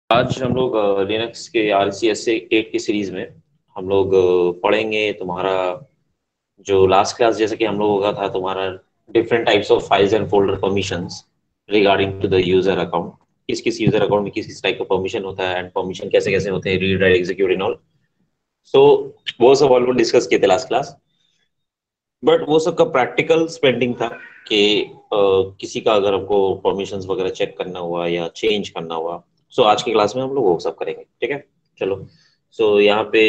आज हम लोग लिनक्स के RCS से 8 की सीरीज में हम लोग पढ़ेंगे तुम्हारा जो लास्ट क्लास जैसे कि हम लोगों का था तुम्हारा different types of files and folder permissions regarding to the user account. किस किस यूजर अकाउंट में किस किस टाइप का परमिशन होता है एंड परमिशन कैसे कैसे होते हैं, read write execute and all. So वो सब ऑलरेडी डिस्कस किए थे लास्ट क्लास, बट वो सब का प्रैक्टिकल स्पेंडिंग था कि किसी का अगर हमको परमिशंस वगैरह चेक करना हुआ या चेंज करना हुआ। सो आज की क्लास में हम लोग वो सब करेंगे, ठीक है। चलो, सो यहाँ पे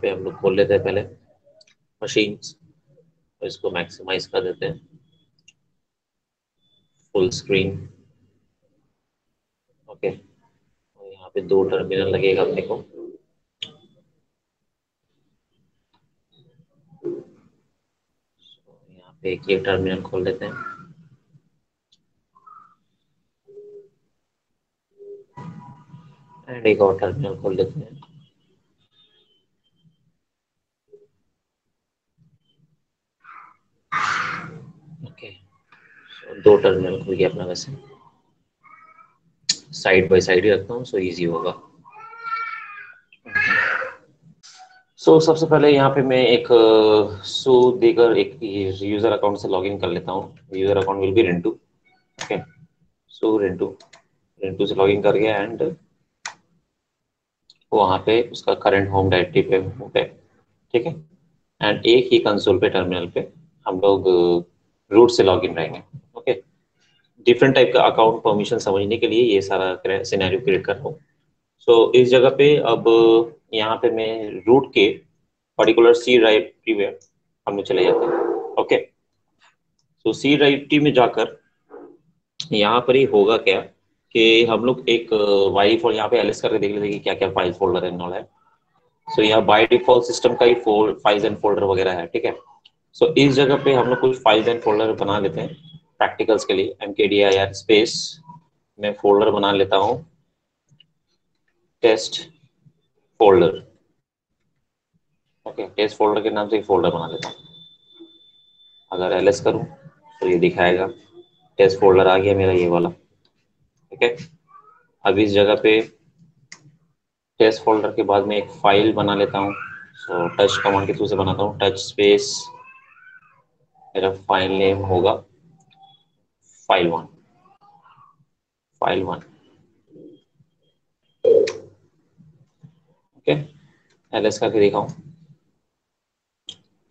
हम लोग खोल लेते हैं पहले मशीन्स, इसको मैक्सिमाइज कर देते हैं फुल स्क्रीन। ओके, और यहाँ पे दो टर्मिनल लगेगा अपने को। यहाँ पे एक ये टर्मिनल खोल लेते हैं एंड एक और टर्मिनल खोल लेते हैं। ओके, दो टर्मिनल खुल गया अपना। वैसे साइड बाय साइड ही रखता हूँ सो इजी होगा। सबसे पहले यहाँ पे मैं एक देकर एक यूजर अकाउंट से लॉगिन कर लेता हूँ। User account will be Rintu. Okay, so Rintu Rintu से लॉगिन कर गया एंड वहाँ पे उसका करंट होम डायरेक्टरी पे हूँ पे, ठीक है। एंड एक ही कंसोल पे टर्मिनल पे हम लोग रूट से लॉगिन रहेंगे। ओके, डिफरेंट टाइप का अकाउंट परमिशन समझने के लिए ये सारा सिनेरियो क्रिएट कर रहा हूँ। इस जगह पे अब यहाँ पे मैं रूट के पर्टिकुलर सी डायरेक्टरी में हम लोग चले जाते हैं। ओके, सी डायरेक्टरी में जाकर यहाँ पर ही होगा क्या कि हम लोग एक बाई फॉल यहाँ पे एलएस करके देख लेते हैं कि क्या क्या फाइल फोल्डर एंड ऑल है। यहाँ बाय डिफॉल्ट सिस्टम का ही फाइल्स एंड फोल्डर वगैरह है, ठीक है। इस जगह पे हम लोग कुछ फाइल्स एंड फोल्डर बना लेते हैं प्रैक्टिकल्स के लिए। mkdir स्पेस में फोल्डर बना लेता हूँ test folder. Okay, test folder के नाम से एक फोल्डर बना लेता हूँ। अगर एलएस करूँ तो ये दिखाएगा टेस्ट फोल्डर आ गया मेरा ये वाला, ठीक है। अब इस जगह पे टेस्ट फोल्डर के बाद में एक फाइल बना लेता हूँ। टच कमांड के थ्रू से बनाता हूँ। टच स्पेस मेरा फाइल नेम होगा फाइल1। File 1, okay. एलएस करके दिखाऊं,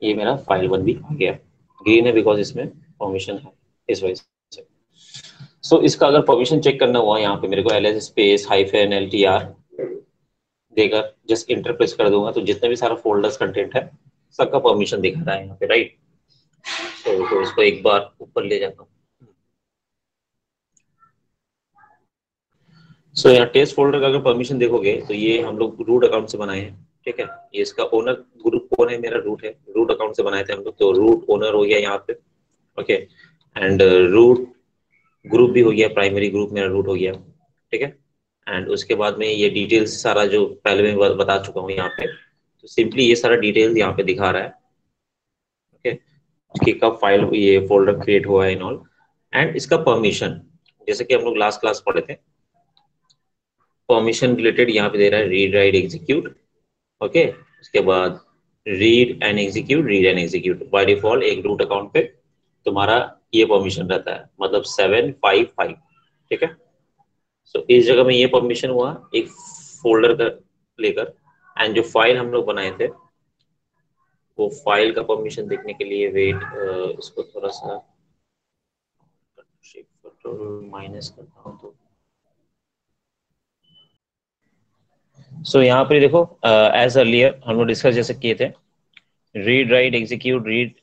ये मेरा फाइल1 भी आ गया। ग्रीन है बिकॉज इसमें परमिशन है इस वजह से। इसका अगर परमिशन चेक करना हुआ यहाँ पे मेरे को ls स्पेस -ltr देकर जस्ट इंटर प्रेस कर दूंगा तो जितने भी सारा फोल्डर्स कंटेंट है सबका परमिशन दिखा रहा है यहाँ पे, राइट। तो इसको एक बार ऊपर ले जाता हूँ। यहाँ टेस्ट फोल्डर का अगर परमिशन देखोगे तो ये हम लोग रूट अकाउंट से बनाए हैं, ठीक है। ये इसका ओनर ग्रुप कौन है, मेरा रूट है। रूट अकाउंट से बनाए थे हम लोग, तो रूट ओनर हो गया यहाँ पे। ओके, एंड रूट ग्रुप भी हो गया, प्राइमरी ग्रुप मेरा रूट हो गया, ठीक है। एंड उसके बाद में ये डिटेल्स सारा जो पहले मैं बता चुका हूँ यहाँ पे, तो सिंपली ये सारा डिटेल्स यहाँ पे दिखा रहा है। ओके, कि कब फाइल ये फोल्डर क्रिएट हुआ है इन ऑल। एंड इसका परमिशन जैसे कि हम लोग लास्ट क्लास पढ़े थे, परमिशन रिलेटेड यहाँ पे दे रहा है रीड राइट एग्जीक्यूट। ओके, उसके बाद read and execute by default एक रूट अकाउंट पे तुम्हारा ये परमिशन रहता है, मतलब 755, ठीक है। इस जगह में ये परमिशन हुआ एक फोल्डर का लेकर। एंड जो फाइल हम लोग बनाए थे वो फाइल का परमिशन देखने के लिए वेट, इसको थोड़ा सा माइनस करता हूँ तो यहाँ पर देखो, एज अर्लियर हम लोग डिस्कस जैसे किए थे, read write execute read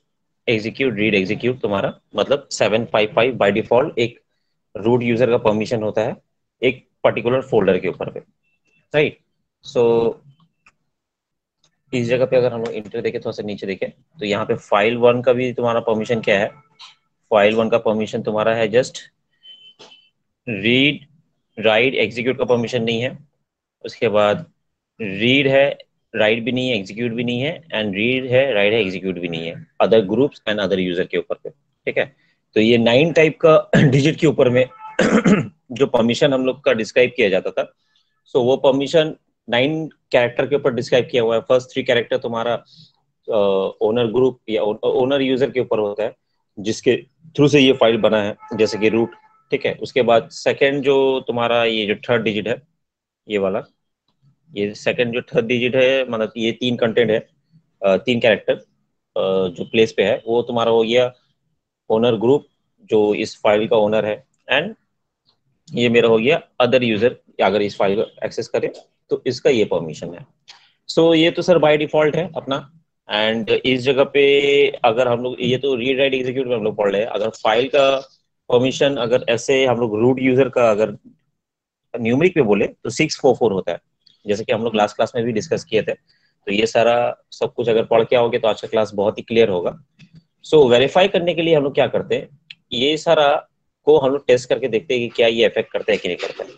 execute तुम्हारा मतलब 755 बाय डिफॉल्ट एक रूट यूजर का परमिशन होता है एक पर्टिकुलर फोल्डर के ऊपर पे, राइट। सो इस जगह पे अगर हम लोग इंटर देखें, थोड़ा सा नीचे देखें, तो यहाँ पे फाइल1 का भी तुम्हारा परमिशन क्या है। फाइल1 का परमिशन तुम्हारा है जस्ट रीड राइट एग्जीक्यूट का परमिशन नहीं है। उसके बाद रीड है, राइट भी नहीं है, एग्जीक्यूट भी नहीं है, एंड रीड है, राइट है, एग्जीक्यूट भी नहीं है, other groups and other user के ऊपर पे, ठीक है। तो ये 9 टाइप का डिजिट के ऊपर में जो परमिशन हम लोग का डिस्क्राइब किया जाता था, सो वो परमिशन 9 कैरेक्टर के ऊपर डिस्क्राइब किया हुआ है। फर्स्ट 3 कैरेक्टर तुम्हारा ओनर ग्रुप या ओनर यूजर के ऊपर होता है, जिसके थ्रू से ये फाइल बना है, जैसे कि रूट, ठीक है। उसके बाद सेकंड जो तुम्हारा ये जो थर्ड डिजिट है, ये वाला, ये सेकंड जो थर्ड डिजिट है, मतलब ये 3 कंटेंट है, 3 कैरेक्टर जो प्लेस पे है, वो तुम्हारा हो गया ओनर ग्रुप जो इस फाइल का ओनर है, एंड ये मेरा हो गया अदर यूजर, अगर इस फाइल को एक्सेस करे तो इसका ये परमिशन है। सो ये तो सर बाय डिफॉल्ट है अपना। एंड इस जगह पे अगर हम लोग, ये तो रीड राइट एग्जीक्यूट में हम लोग पढ़ रहे हैं, अगर फाइल का परमिशन अगर ऐसे हम लोग रूट यूजर का अगर न्यूमेरिक में बोले तो 644 होता है, जैसे कि हम लोग लास्ट क्लास में भी डिस्कस किए थे। तो ये सारा सब कुछ अगर पढ़ के आओगे तो आज का क्लास बहुत ही क्लियर होगा। सो वेरीफाई करने के लिए हम लोग क्या करते हैं, ये सारा को हम लोग टेस्ट करके देखते हैं कि क्या ये इफेक्ट करता है कि नहीं करता है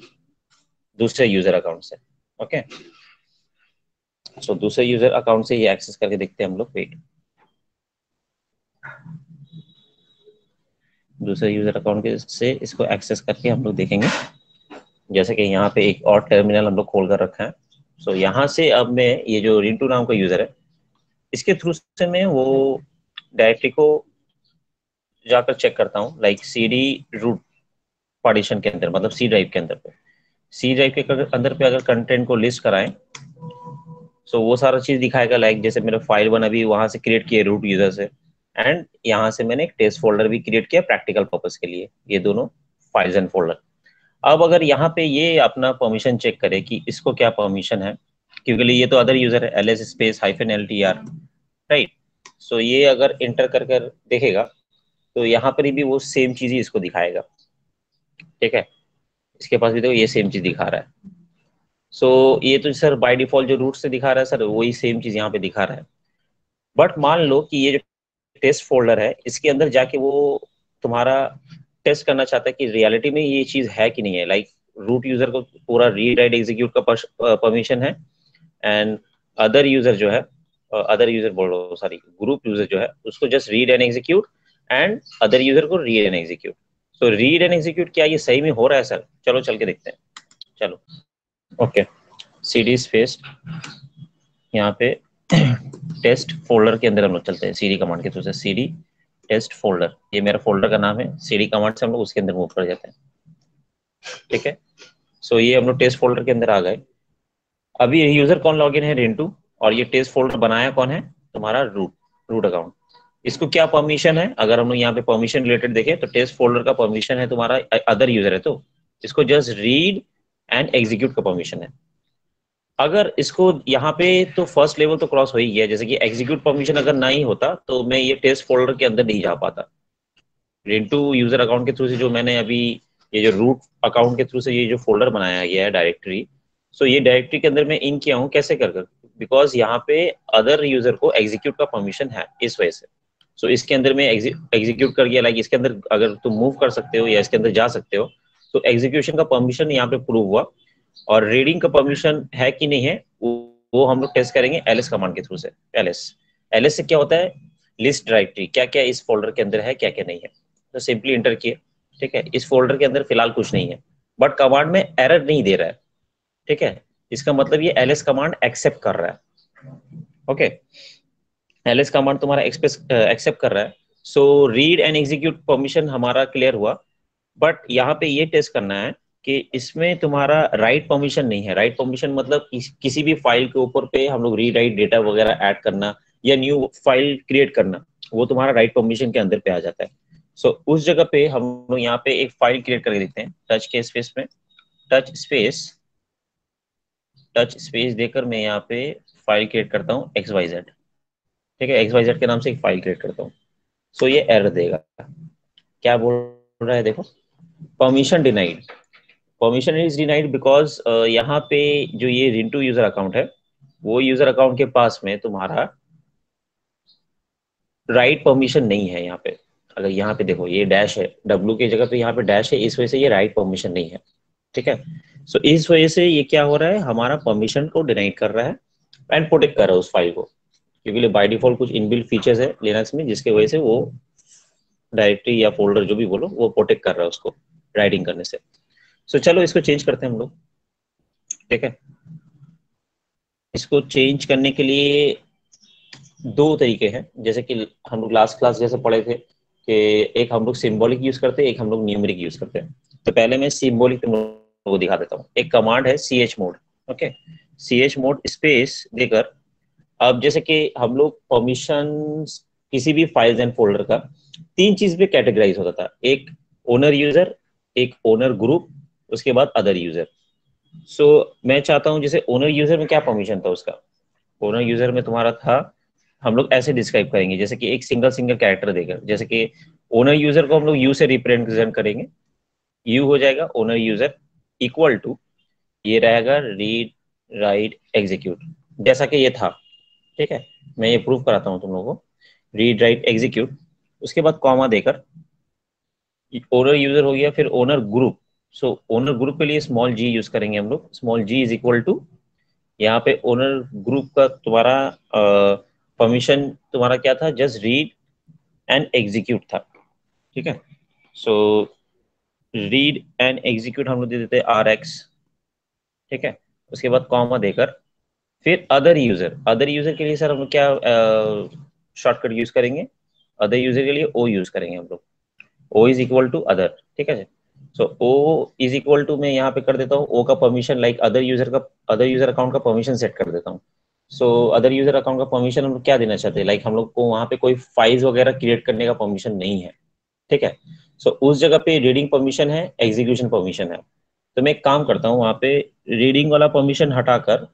दूसरे यूजर अकाउंट से। ओके, सो दूसरे यूजर अकाउंट से ये एक्सेस करके देखते हैं हम लोग। वेट, दूसरे यूजर अकाउंट से इसको एक्सेस करके हम लोग देखेंगे। जैसे कि यहाँ पे एक और टर्मिनल हम लोग खोल कर रखा है। सो यहाँ से अब मैं ये जो रिंटू नाम का यूजर है, इसके थ्रू से मैं वो डायरेक्टरी को जाकर चेक करता हूँ, like C D root partition के अंदर, मतलब सी ड्राइव के अंदर पे, सी ड्राइव के अंदर पे अगर कंटेंट को लिस्ट कराएं, सो वो सारा चीज दिखाएगा। लाइक जैसे मेरा फाइल वन अभी वहां से क्रिएट किया रूट यूजर से, एंड यहाँ से मैंने एक टेस्ट फोल्डर भी क्रिएट किया प्रैक्टिकल पर्पस के लिए, ये दोनों फाइल्स एंड फोल्डर। अब अगर यहाँ पे ये अपना परमिशन चेक करे कि इसको क्या परमिशन है, क्योंकि ये तो अदर यूजर है, ls स्पेस -ltr, राइट। सो ये अगर इंटर कर कर देखेगा तो यहाँ पर भी वो सेम चीज ही इसको दिखाएगा, ठीक है। इसके पास भी तो ये सेम चीज दिखा रहा है। सो ये तो सर बाय डिफॉल्ट जो रूट से दिखा रहा है सर, वही सेम चीज यहाँ पे दिखा रहा है। बट मान लो कि ये जो टेस्ट फोल्डर है, इसके अंदर जाके वो तुम्हारा टेस्ट करना चाहता है कि रियलिटी में ये चीज है कि नहीं है। लाइक रूट यूजर को पूरा रीड राइट एग्जीक्यूट का परमिशन है, एंड अदर यूजर जो है, अदर यूजर बोल रहा हूँ, सॉरी, ग्रुप यूजर जो है उसको just read and execute, and other user को read and execute. So read and execute क्या ये सही में हो रहा है सर? चलो चल के देखते हैं, चलो। ओके, cd स्पेस यहाँ पे टेस्ट फोल्डर के अंदर हम लोग चलते हैं, cd कमांड के थ्रू से cd टेस्ट फोल्डर, ये मेरा फोल्डर का नाम है, cd कमांड से हम लोग उसके अंदर मूव कर जाते हैं, ठीक है। सो ये हम लोग टेस्ट फोल्डर के अंदर आ गए। अभी यूजर कौन लॉगिन है? रिंटू। और ये टेस्ट फोल्डर बनाया कौन है? तुम्हारा रूट अकाउंट। इसको क्या परमिशन है? अगर हम लोग यहाँ पे परमिशन रिलेटेड देखें तो टेस्ट फोल्डर का परमिशन है तुम्हारा अदर यूजर है, तो इसको जस्ट रीड एंड एग्जीक्यूट का परमिशन है। अगर इसको यहाँ पे तो फर्स्ट लेवल तो क्रॉस हो ही गया, जैसे कि एग्जीक्यूट परमिशन अगर नहीं होता तो मैं ये टेस्ट फोल्डर के अंदर नहीं जा पाता। रिंटू यूजर अकाउंट के थ्रू से जो मैंने अभी ये जो रूट अकाउंट के थ्रू से ये जो फोल्डर बनाया गया है डायरेक्टरी, सो ये डायरेक्टरी के अंदर मैं इन किया हूँ कैसे कर कर, बिकॉज यहाँ पे अदर यूजर को एग्जीक्यूट का परमिशन है, इस वजह से। सो इसके अंदर मैं एग्जीक्यूट कर गया, लाइक इसके अंदर अगर तुम मूव कर सकते हो या इसके अंदर जा सकते हो, तो एग्जीक्यूशन का परमिशन यहाँ पे प्रूव हुआ। और रीडिंग का परमिशन है कि नहीं है वो हम लोग टेस्ट करेंगे ls कमांड के थ्रू से। ls से क्या होता है? लिस्ट डायरेक्टरी, क्या क्या इस फोल्डर के अंदर है, क्या क्या नहीं है। तो सिंपली इंटर किए, ठीक है। इस फोल्डर के अंदर फिलहाल कुछ नहीं है, बट कमांड में एरर नहीं दे रहा है, ठीक है। इसका मतलब ये ls कमांड एक्सेप्ट कर रहा है, ओके। ls कमांड तुम्हारा एक्सेप्ट कर रहा है। सो रीड एंड एग्जीक्यूट परमिशन हमारा क्लियर हुआ। बट यहाँ पे ये टेस्ट करना है कि इसमें तुम्हारा राइट परमिशन नहीं है। राइट परमिशन मतलब किसी भी फाइल के ऊपर पे हम लोग रीड राइट डेटा वगैरह ऐड करना या न्यू फाइल क्रिएट करना, वो तुम्हारा राइट परमिशन के अंदर पे आ जाता है। सो उस जगह पे हम लोग यहाँ पे एक फाइल क्रिएट करके देखते हैं। टच के स्पेस में टच स्पेस देकर मैं यहाँ पे फाइल क्रिएट करता हूँ XYZ, ठीक है। XYZ के नाम से एक फाइल क्रिएट करता हूँ। सो ये एरर देगा, क्या बोल रहा है देखो, permission denied. Permission is denied because यहाँ पे जो ये रिंटू यूजर अकाउंट है, वो यूजर अकाउंट के पास में तुम्हारा राइट परमिशन नहीं है। यहाँ पे अगर यहाँ पे देखो ये डैश है, W की जगह पे यहाँ पे डैश है, इस वजह से ये राइट परमिशन नहीं है, ठीक है। सो इस वजह से ये क्या हो रहा है, हमारा परमिशन को डिनाइड कर रहा है एंड प्रोटेक्ट कर रहा है उस फाइल को, क्योंकि बाय डिफॉल्ट कुछ इनबिल्ट फीचर्स है लिनक्स में जिसके वजह से वो डायरेक्टरी या फोल्डर जो भी बोलो वो प्रोटेक्ट कर रहा है उसको राइटिंग करने से। सो चलो इसको चेंज करते हैं हम लोग, ठीक है। इसको चेंज करने के लिए दो तरीके हैं, जैसे कि हम लोग लास्ट क्लास जैसे पढ़े थे कि एक हम लोग सिंबॉलिक यूज करते हैं, एक हम लोग न्यूमेरिक यूज करते हैं। तो पहले मैं सिंबॉलिक तुम लोगों को दिखा देता हूँ। एक कमांड है ch mode, okay. ch mode space देकर, अब जैसे कि हम लोग परमिशन किसी भी फाइल्स एंड फोल्डर का तीन चीज पे कैटेगराइज होता था, एक ओनर यूजर, एक ओनर ग्रुप, उसके बाद अदर यूजर। सो मैं चाहता हूँ जैसे ओनर यूजर में क्या परमिशन था उसका, ओनर यूजर में तुम्हारा था, हम लोग ऐसे डिस्क्राइब करेंगे जैसे कि एक सिंगल सिंगल कैरेक्टर देकर, जैसे कि ओनर यूजर को हम लोग यू से रिप्रेजेंट करेंगे। यू हो जाएगा ओनर यूजर इक्वल टू, ये रहेगा रीड राइट एग्जीक्यूट, जैसा कि ये था, ठीक है। मैं ये प्रूव कराता हूँ तुम लोगों को, रीड राइट एग्जीक्यूट, उसके बाद कॉमा देकर ओनर यूजर हो गया, फिर owner group. So owner group के लिए स्मॉल जी यूज करेंगे हम लोग, small G is equal to, यहाँ पे ओनर ग्रुप का तुम्हारा परमिशन तुम्हारा क्या था, जस्ट रीड एंड एग्जीक्यूट था, ठीक है। सो रीड एंड एग्जीक्यूट हम लोग दे देते हैं आर एक्स, ठीक है। उसके बाद कॉमा देकर फिर अदर यूजर, अदर यूजर के लिए सर हम लोग क्या शॉर्टकट यूज करेंगे, अदर यूजर के लिए ओ यूज करेंगे हम लोग, O is equal to other, ठीक है। So O is equal to मैं यहाँ पे कर देता हूँ ओ का परमिशन, लाइक अदर यूजर का, अदर यूजर अकाउंट का परमिशन सेट कर देता हूँ। सो अदर यूजर अकाउंट का परमिशन हम लोग क्या देना चाहते हैं, लाइक हम लोग को वहाँ पे कोई फाइल्स वगैरह क्रिएट करने का परमिशन नहीं है, ठीक है। सो उस जगह पे रीडिंग परमिशन है, एग्जीक्यूशन परमिशन है। तो मैं एक काम करता हूँ, वहाँ पे रीडिंग वाला परमिशन हटाकर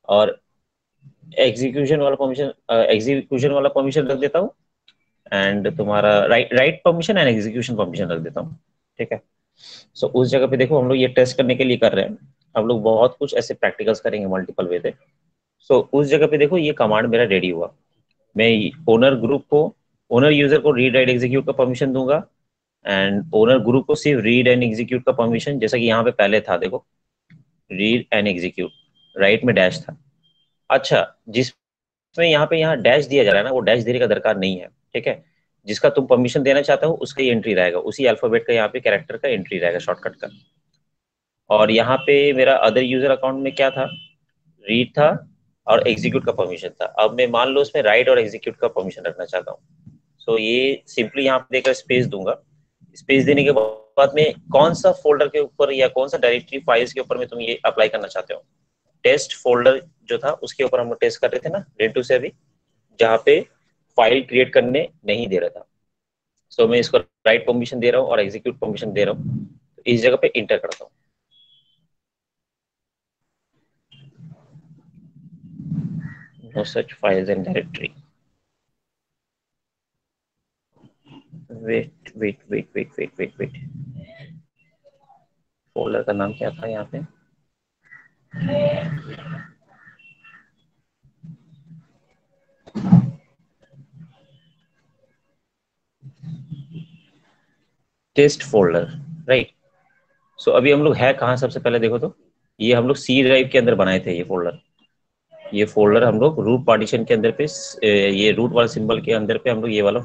और एग्जीक्यूशन वाला परमिशन रख देता हूँ, एंड तुम्हारा write permission and execution permission रख देता हूँ, ठीक है। सो उस जगह पे देखो हम लोग ये टेस्ट करने के लिए कर रहे हैं, हम लोग बहुत कुछ ऐसे प्रैक्टिकल्स करेंगे मल्टीपल वे पे। सो उस जगह पे देखो ये कमांड मेरा रेडी हुआ, मैं ओनर ग्रुप को, ओनर यूजर को रीड राइट एग्जीक्यूट का परमिशन दूंगा, एंड ओनर ग्रुप को सिर्फ रीड एंड एग्जीक्यूट का परमिशन, जैसा कि यहाँ पे पहले था, देखो रीड एंड एग्जीक्यूट, राइट में डैश था। अच्छा, जिसमें यहाँ डैश दिया जा रहा है ना, वो डैश देने का दरकार नहीं है, ठीक है। जिसका तुम परमिशन देना चाहते हो उसका ही एंट्री रहेगा, उसी अल्फाबेट का यहाँ पे कैरेक्टर का एंट्री रहेगा शॉर्टकट का। और यहाँ पे मेरा अदर यूजर अकाउंट में क्या था, रीड था और एग्जीक्यूट का परमिशन था। अब मैं मान लो उसमें राइट और एग्जीक्यूट का परमिशन रखना चाहता हूँ। सो ये सिंपली यहाँ पे देकर स्पेस दूंगा, स्पेस देने के बाद में कौन सा फोल्डर के ऊपर या कौन सा डायरेक्टरी फाइल्स के ऊपर में तुम ये अप्लाई करना चाहते हो। टेस्ट फोल्डर जो था उसके ऊपर हम लोग टेस्ट कर रहे थे ना डेटू से अभी, जहाँ पे फाइल क्रिएट करने नहीं दे रहा था। सो मैं इसको राइट परमिशन दे रहा हूँ और एग्जीक्यूट परमिशन दे रहा हूँ, तो इस जगह पे इंटर करता हूँ। No such files and directory, wait wait wait wait wait wait wait, folder का नाम क्या था यहाँ पे, टेस्ट फोल्डर, राइट। सो अभी हम लोग है कहाँ, सबसे पहले देखो तो ये हम लोग सी ड्राइव के अंदर बनाए थे ये फोल्डर, ये फोल्डर हम लोग रूट पार्टीशन के अंदर पे, ये रूट वाला सिंबल के अंदर पे हम लोग ये वाला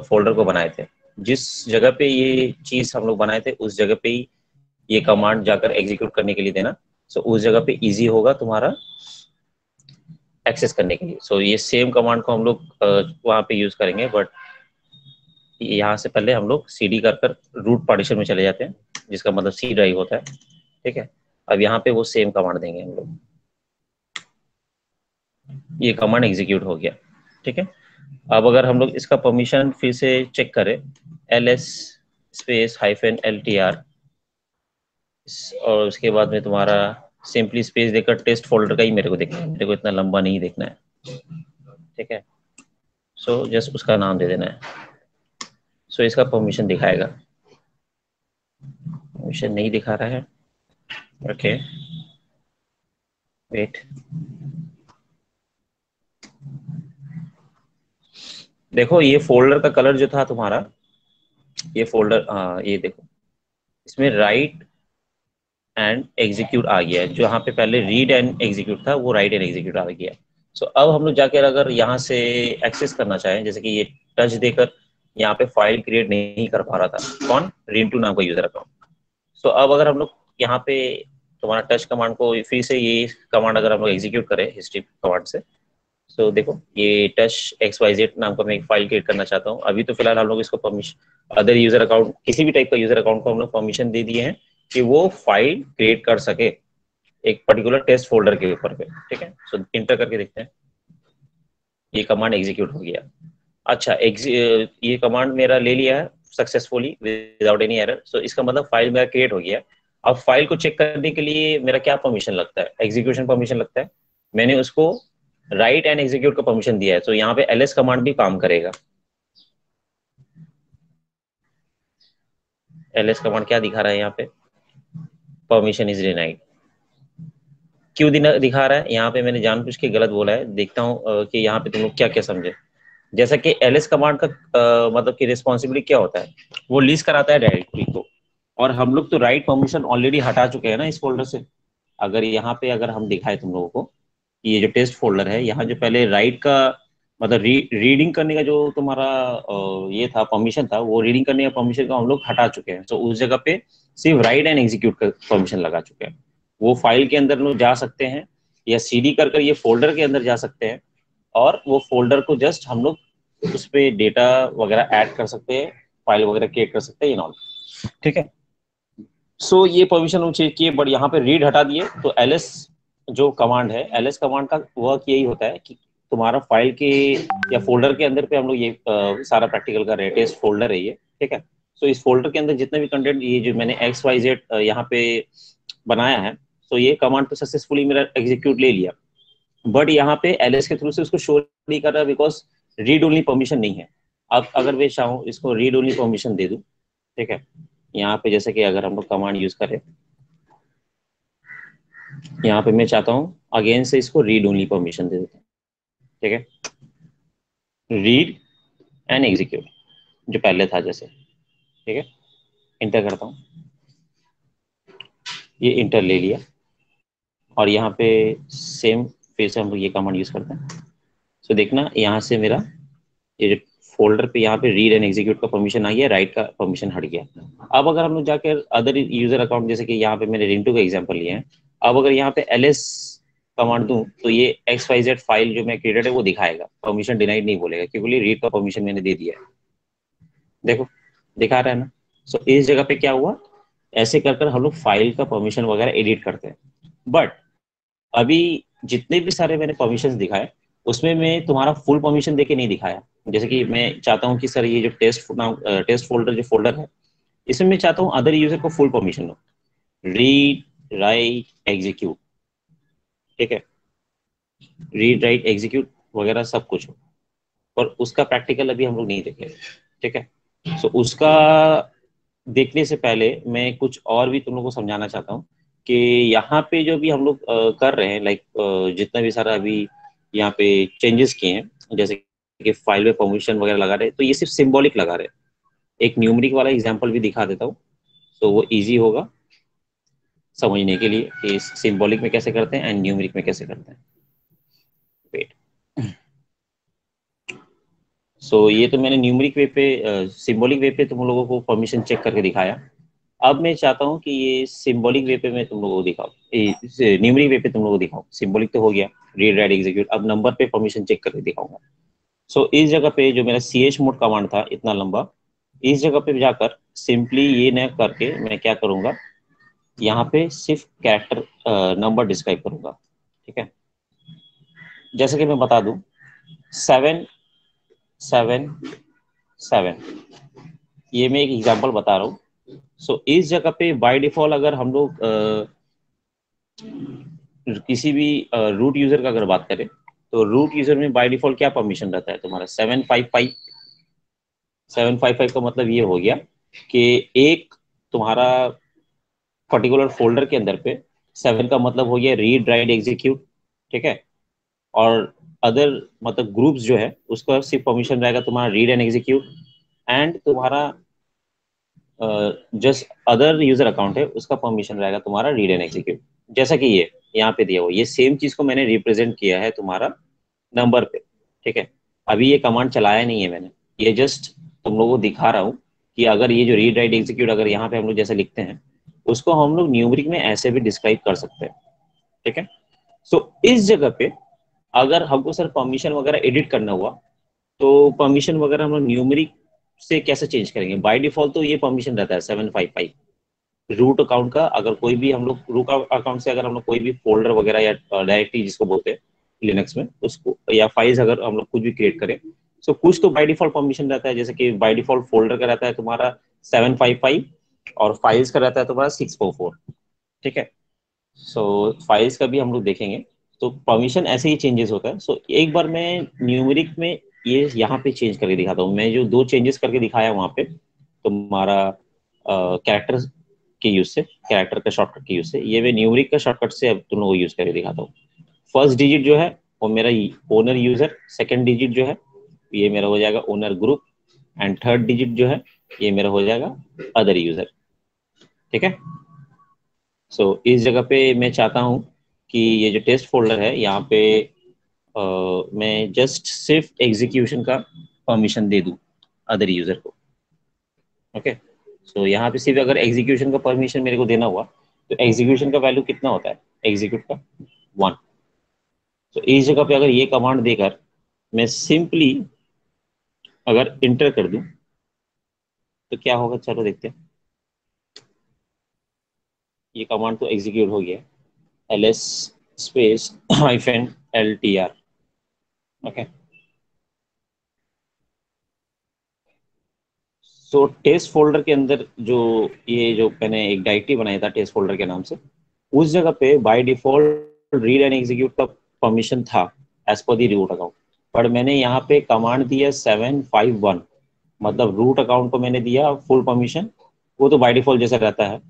फोल्डर को बनाए थे। जिस जगह पे ये चीज हम लोग बनाए थे उस जगह पे ही ये कमांड जाकर एग्जीक्यूट करने के लिए देना। सो उस जगह पे इजी होगा तुम्हारा एक्सेस करने के लिए। सो ये सेम कमांड को हम लोग वहाँ पे यूज करेंगे, बट यहाँ से पहले हम लोग cd कर रूट पार्टीशन में चले जाते हैं, जिसका मतलब सी ड्राइव होता है, ठीक है। अब यहाँ पे वो सेम कमांड देंगे हम लोग, ये कमांड एग्जीक्यूट हो गया, ठीक है। अब अगर हम लोग इसका परमिशन फिर से चेक करें, ls स्पेस हाइफन LTR, और उसके बाद में तुम्हारा सिंपली स्पेस देकर टेस्ट फोल्डर का ही मेरे को देखना है, मेरे को इतना लंबा नहीं देखना है, ठीक है। सो जस्ट उसका नाम दे देना है। सो इसका परमिशन दिखाएगा, परमिशन नहीं दिखा रहा है, ओके वेट। देखो ये फोल्डर का कलर जो था तुम्हारा, ये फोल्डर, ये देखो इसमें राइट एंड एग्जीक्यूट आ गया है, जो यहाँ पे पहले रीड एंड एग्जीक्यूट था वो राइट एंड एग्जीक्यूट आ गया है। सो अब हम लोग जाकर अगर यहाँ से एक्सेस करना चाहें, जैसे कि ये टच देकर यहाँ पे फाइल क्रिएट नहीं कर पा रहा था कौन, रिंटू नाम का यूजर अकाउंट। सो अब अगर हम लोग यहाँ पे तुम्हारा टच कमांड को फिर से ये कमांड अगर हम लोग एग्जीक्यूट करें हिस्ट्री कमांड से, सो देखो ये टच XYZ नाम का मैं एक फाइल क्रिएट करना चाहता हूँ। अभी तो फिलहाल हम लोग इसको परमिशन अदर यूजर अकाउंट, किसी भी टाइप का यूजर अकाउंट को हम लोग परमिशन दे दिए हैं कि वो फाइल क्रिएट कर सके एक पर्टिकुलर टेस्ट फोल्डर के ऊपर पे। ठीक है, सो इंटर करके देखते हैं, ये कमांड एग्जीक्यूट हो गया। अच्छा, ये कमांड मेरा ले लिया है सक्सेसफुली विदाउट एनी एरर। सो इसका मतलब फाइल मेरा क्रिएट हो गया। अब फाइल को चेक करने के लिए मेरा क्या परमिशन लगता है? एग्जीक्यूशन परमिशन लगता है। मैंने उसको राइट एंड एग्जीक्यूट का परमिशन दिया है, तो यहाँ पे ls कमांड भी काम करेगा। ls कमांड क्या दिखा रहा है यहाँ पे? Permission is denied. क्यों दिखा रहा है? यहाँ पे मैंने जानबूझ के गलत बोला है, देखता हूँ कि यहाँ पे तुम लोग क्या क्या समझे। जैसा कि ls कमांड का मतलब कि रिस्पॉन्सिबिलिटी क्या होता है, वो लिस्ट कराता है डायरेक्टरी को, और हम लोग तो राइट परमिशन ऑलरेडी हटा चुके हैं ना इस फोल्डर से। अगर यहाँ पे अगर हम दिखाए तुम लोगों को, ये जो टेस्ट फोल्डर है, यहाँ जो पहले राइट का मतलब रीडिंग करने का जो तुम्हारा ये था परमिशन था, वो रीडिंग करने का परमिशन का हम लोग हटा चुके हैं। तो उस जगह पे सिर्फ राइट एंड एग्जीक्यूट का परमिशन लगा चुके हैं। वो फाइल के अंदर लोग जा सकते हैं या सीडी कर ये फोल्डर के अंदर जा सकते हैं, और वो फोल्डर को जस्ट हम लोग उस पर डेटा वगैरह ऐड कर सकते हैं, फाइल वगैरह क्रिएट कर सकते हैं, ठीक है। सो ये परमिशन हम चेक किए, बट यहाँ पे रीड हटा दिए। तो ls जो कमांड है, ls कमांड का वर्क यही होता है कि तुम्हारा फाइल के या फोल्डर के अंदर पे हम लोग ये सारा प्रैक्टिकल कर रहे हैं, टेस्ट फोल्डर है ये, ठीक है। सो इस फोल्डर के अंदर जितने भी कंटेंट ये जो मैंने XYZ यहाँ पे बनाया है, तो ये कमांड तो सक्सेसफुली मेरा एग्जीक्यूट ले लिया, बट यहाँ पे ls के थ्रू से उसको शो नहीं कर रहा, बिकॉज रीड ओनली परमिशन नहीं है। अब अगर मैं चाहूँ इसको रीड ओनली परमिशन दे दूँ, ठीक है। यहाँ पे जैसे कि अगर हम लोग कमांड यूज करें, यहाँ पे मैं चाहता हूँ अगेन से इसको रीड ओनली परमिशन दे देता हूँ, ठीक है। रीड एंड एग्जीक्यूट जो पहले था जैसे, ठीक है। इंटर करता हूँ, ये इंटर ले लिया, और यहाँ पे सेम फिर से हम लोग ये कमांड यूज करते हैं। सो देखना यहाँ से मेरा ये जो फोल्डर पे यहाँ पे रीड एंड एग्जीक्यूट का परमिशन आ गया, राइट का परमिशन हट गया। अब अगर हम लोग जाकर अदर यूजर अकाउंट, जैसे कि यहाँ पे मैंने रिंटू का एग्जांपल लिया है, अब अगर यहाँ पे ls कमांड दूं तो ये XYZ फाइल जो मैं क्रिएटेड है वो दिखाएगा, परमिशन डिनाइड नहीं बोलेगा, क्योंकि रीड का परमिशन मैंने दे दिया है। देखो दिखा रहा है ना। सो इस जगह पे क्या हुआ, ऐसे कर कर हम लोग फाइल का परमिशन वगैरह एडिट करते हैं। बट अभी जितने भी सारे मैंने परमिशन दिखाए, उसमें मैं तुम्हारा फुल परमिशन देके नहीं दिखाया। जैसे कि मैं चाहता हूँ कि सर ये जो टेस्ट फोल्डर जो फोल्डर है, इसमें मैं चाहता हूँ अदर यूजर को फुल परमिशन हो, रीड राइट एग्जीक्यूट, ठीक है। रीड राइट एग्जीक्यूट वगैरह सब कुछ हो, पर उसका प्रैक्टिकल अभी हम लोग नहीं देखे, ठीक है। सो उसका देखने से पहले मैं कुछ और भी तुम लोग को समझाना चाहता हूँ कि यहाँ पे जो भी हम लोग कर रहे हैं, लाइक जितना भी सारा अभी यहाँ पे चेंजेस किए हैं, जैसे कि फाइल में परमिशन वगैरह लगा रहे हैं, तो ये सिर्फ सिंबॉलिक लगा रहे हैं। एक न्यूमरिक वाला एग्जांपल भी दिखा देता हूँ, तो वो इजी होगा समझने के लिए कि सिंबॉलिक में कैसे करते हैं एंड न्यूमरिक में कैसे करते हैं। वेट, सो ये तो मैंने न्यूमरिक वे पे सिंबॉलिक वे पे तुम लोगों को परमिशन चेक करके दिखाया। अब मैं चाहता हूँ कि ये सिंबॉलिक वे पे मैं तुम लोगों को दिखाऊँ, न्यूमरिक वे पे तुम लोगों को दिखाऊँ। सिंबॉलिक तो हो गया, रीड राइट एग्जीक्यूट, अब नंबर पे परमिशन चेक करके दिखाऊंगा। सो इस जगह पे जो मेरा ch मोड कमांड था इतना लंबा, इस जगह पे जाकर सिंपली ये न करके मैं क्या करूंगा, यहाँ पे सिर्फ कैरेक्टर नंबर डिस्क्राइब करूंगा, ठीक है। जैसे कि मैं बता दूं 7 7 7, ये मैं एक एग्जांपल बता रहा हूँ। सो इस जगह पे बाय डिफॉल्ट अगर हम लोग किसी भी रूट यूजर का अगर बात करें, तो रूट यूजर में बाय डिफॉल्ट क्या परमिशन रहता है तुम्हारा? 755 का मतलब ये हो गया कि एक तुम्हारा पर्टिकुलर फोल्डर के अंदर पे 7 का मतलब हो गया रीड राइट एग्जीक्यूट, ठीक है। और अदर मतलब ग्रुप्स जो है उसका सिर्फ परमिशन रहेगा तुम्हारा रीड एंड एग्जीक्यूट, एंड तुम्हारा जस्ट अदर यूजर अकाउंट है उसका परमिशन रहेगा तुम्हारा रीड एंड एग्जीक्यूट। जैसा कि ये यहाँ पे दिया हुआ, ये सेम चीज को मैंने रिप्रेजेंट किया है तुम्हारा नंबर पे, ठीक है। अभी ये कमांड चलाया नहीं है मैंने, ये जस्ट तुम लोगों को दिखा रहा हूँ कि अगर ये जो रीड राइट एग्जीक्यूट अगर यहाँ पे हम लोग जैसे लिखते हैं, उसको हम लोग न्यूमेरिक में ऐसे भी डिस्क्राइब कर सकते हैं, ठीक है। सो इस जगह पे अगर हमको सर परमिशन वगैरह एडिट करना हुआ तो परमिशन वगैरह हम लोग न्यूमेरिक से कैसे चेंज करेंगे? बाय डिफॉल्ट तो ये परमिशन रहता है 755 रूट अकाउंट का। अगर कोई भी हम लोग रूट अकाउंट से अगर हम लोग कोई भी फोल्डर वगैरह या डायरेक्टरी जिसको बोलते हैं लिनक्स में उसको, या फाइल्स अगर हम लोग कुछ भी क्रिएट करें, तो कुछ तो बाय डिफॉल्ट परमिशन रहता है। जैसे कि बाय डिफॉल्ट फोल्डर का रहता है तुम्हारा 755 और फाइल्स का रहता है तुम्हारा 644, ठीक है। सो फाइल्स का भी हम लोग देखेंगे, तो परमिशन ऐसे ही चेंजेस होता है। सो एक बार मैं न्यूमेरिक में ये यहाँ पे चेंज करके दिखाता हूँ। मैं जो दो चेंजेस करके दिखाया वहाँ पे तुम्हारा कैरेक्टर के यूज से, कैरेक्टर का शॉर्टकट के यूज से, ये मैं न्यूमेरिक का शॉर्टकट से अब तुम लोगों को यूज करके दिखाता हूँ। फर्स्ट डिजिट जो है वो मेरा ओनर यूजर, सेकंड डिजिट जो है ये मेरा हो जाएगा owner group, and third digit जो है ये मेरा हो जाएगा अदर यूजर, ठीक है। सो इस जगह पे मैं चाहता हूँ कि ये जो टेस्ट फोल्डर है यहाँ पे मैं जस्ट सिर्फ एग्जीक्यूशन का परमिशन दे दूँ अदर यूजर को, ओके। सो यहाँ पे सिर्फ अगर एग्जीक्यूशन का परमिशन मेरे को देना हुआ तो एग्जीक्यूशन का वैल्यू कितना होता है एग्जीक्यूट का? 1। तो इस जगह पे अगर ये कमांड देकर मैं सिंपली अगर इंटर कर दूं तो क्या होगा, चलो देखते हैं। ये कमांड तो एग्जीक्यूट हो गया, ls स्पेस -ltr, ओके। सो टेस्ट फोल्डर के अंदर जो ये जो मैंने एक डायरेक्टरी बनाया था टेस्ट फोल्डर के नाम से, उस जगह पे by default read and execute का परमिशन था as per the root account, पर मैंने यहाँ पे कमांड दिया 751, मतलब रूट अकाउंट को मैंने दिया फुल परमिशन, वो तो बाय डिफॉल्ट जैसा रहता है।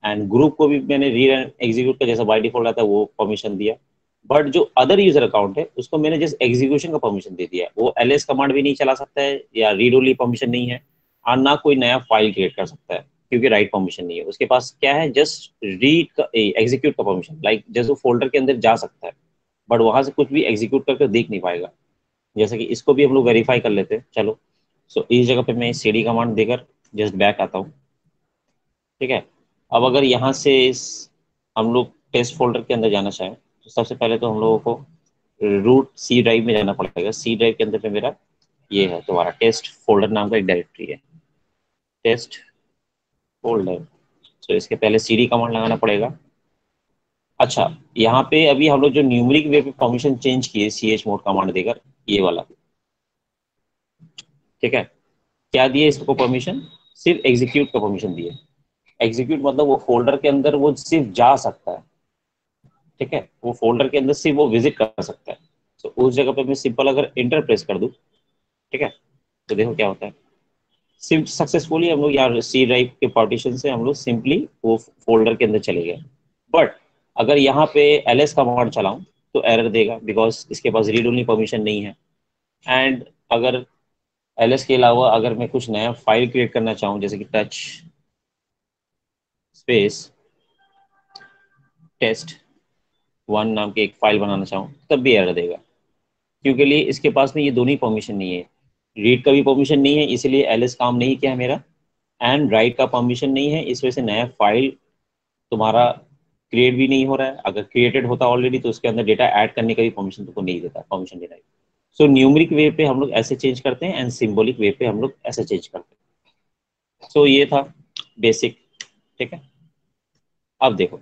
एंड ग्रुप को भी मैंने रीड एंड एग्जीक्यूट का जैसा बाय डिफॉल्ट रहता है वो परमिशन दिया। बट जो अदर यूजर अकाउंट है उसको मैंने जस्ट एग्जीक्यूशन का परमिशन दे दिया। वो ls कमांड भी नहीं चला सकता है या रीड ओनली परमिशन नहीं है, और ना कोई नया फाइल क्रिएट कर सकता है क्योंकि राइट परमिशन नहीं है उसके पास। क्या है, जस्ट रीड का एग्जीक्यूट का परमिशन, लाइक जैसे फोल्डर के अंदर जा सकता है बट वहां से कुछ भी एग्जीक्यूट करके देख नहीं पाएगा। जैसे कि इसको भी हम लोग वेरीफाई कर लेते हैं, चलो। सो इस जगह पे मैं cd कमांड देकर जस्ट बैक आता हूँ, ठीक है। अब अगर यहाँ से हम लोग टेस्ट फोल्डर के अंदर जाना चाहें तो सबसे पहले तो हम लोगों को रूट सी ड्राइव में जाना पड़ेगा। सी ड्राइव के अंदर पे मेरा ये है तुम्हारा टेस्ट फोल्डर नाम का एक डायरेक्टरी है, टेस्ट फोल्डर। तो इसके पहले cd कमांड लगाना पड़ेगा। अच्छा, यहाँ पे अभी हम लोग जो न्यूमरिक वे पे परमिशन चेंज किए ch मोड कमांड देकर, ये वाला, ठीक है। क्या दिए इसको परमिशन? सिर्फ एग्जीक्यूट का परमिशन दिए। एग्जीक्यूट मतलब वो फोल्डर के अंदर वो सिर्फ जा सकता है, ठीक है। वो फोल्डर के अंदर सिर्फ वो विजिट कर सकता है। तो उस जगह पे मैं सिंपल अगर इंटर प्रेस कर दूं, ठीक है, तो देखो क्या होता है। सिर्फ सक्सेसफुली हम लोग यार सी ड्राइव के पार्टीशन से हम लोग सिंपली वो फोल्डर के अंदर चले गए। बट अगर यहाँ पे ls कमांड चलाऊं तो एरर देगा बिकॉज इसके पास रीड ओनली परमिशन नहीं है। एंड अगर ls के अलावा अगर मैं कुछ नया फाइल क्रिएट करना चाहूँ जैसे कि टच स्पेस टेस्ट वन नाम की एक फाइल बनाना चाहूँ तब भी एरर देगा, क्योंकि लिए इसके पास में ये दोनों ही परमिशन नहीं है। रीड का भी परमिशन नहीं है इसलिए ls काम नहीं किया मेरा, एंड राइट का परमिशन नहीं है इस वजह से नया फाइल तुम्हारा क्रिएट भी नहीं हो रहा है। अगर क्रिएटेड होता ऑलरेडी तो उसके अंदर डेटा ऐड करने का भी परमिशन तुमको नहीं देता, परमिशन देना है। सो न्यूमरिक वे पे हम लोग ऐसे चेंज करते हैं एंड सिंबॉलिक वे पे हम लोग ऐसे चेंज करते हैं। सो ये था बेसिक, ठीक है। अब देखो,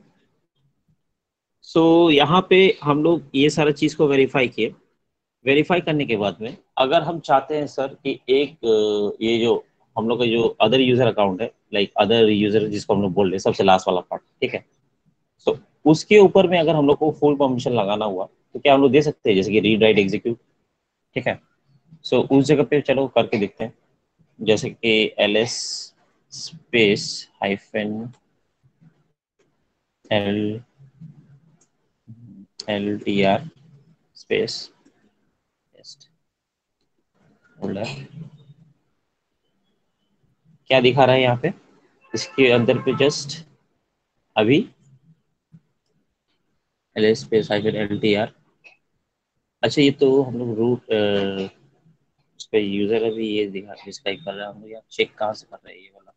सो यहाँ पे हम लोग ये सारा चीज को वेरीफाई किए। वेरीफाई करने के बाद में अगर हम चाहते हैं सर कि एक ये जो हम लोग का जो अदर यूजर अकाउंट है, लाइक अदर यूजर जिसको हम लोग बोल रहे हैं सबसे लास्ट वाला पार्ट, ठीक है। तो उसके ऊपर में अगर हम लोग को फुल परमिशन लगाना हुआ तो क्या हम लोग दे सकते हैं, जैसे कि रीड राइट एग्जीक्यूट, ठीक है। सो उस जगह पे चलो करके देखते हैं। जैसे कि ls space -l ltr space test folder, क्या दिखा रहा है यहाँ पे इसके अंदर पे जस्ट अभी ls स्पेस -ltr। अच्छा, ये तो हम लोग रूट उस पे यूजर अभी ये दिखा डिस्क्राइब कर रहा है, हम लोग यहाँ चेक कहाँ से कर रहे हैं ये वाला?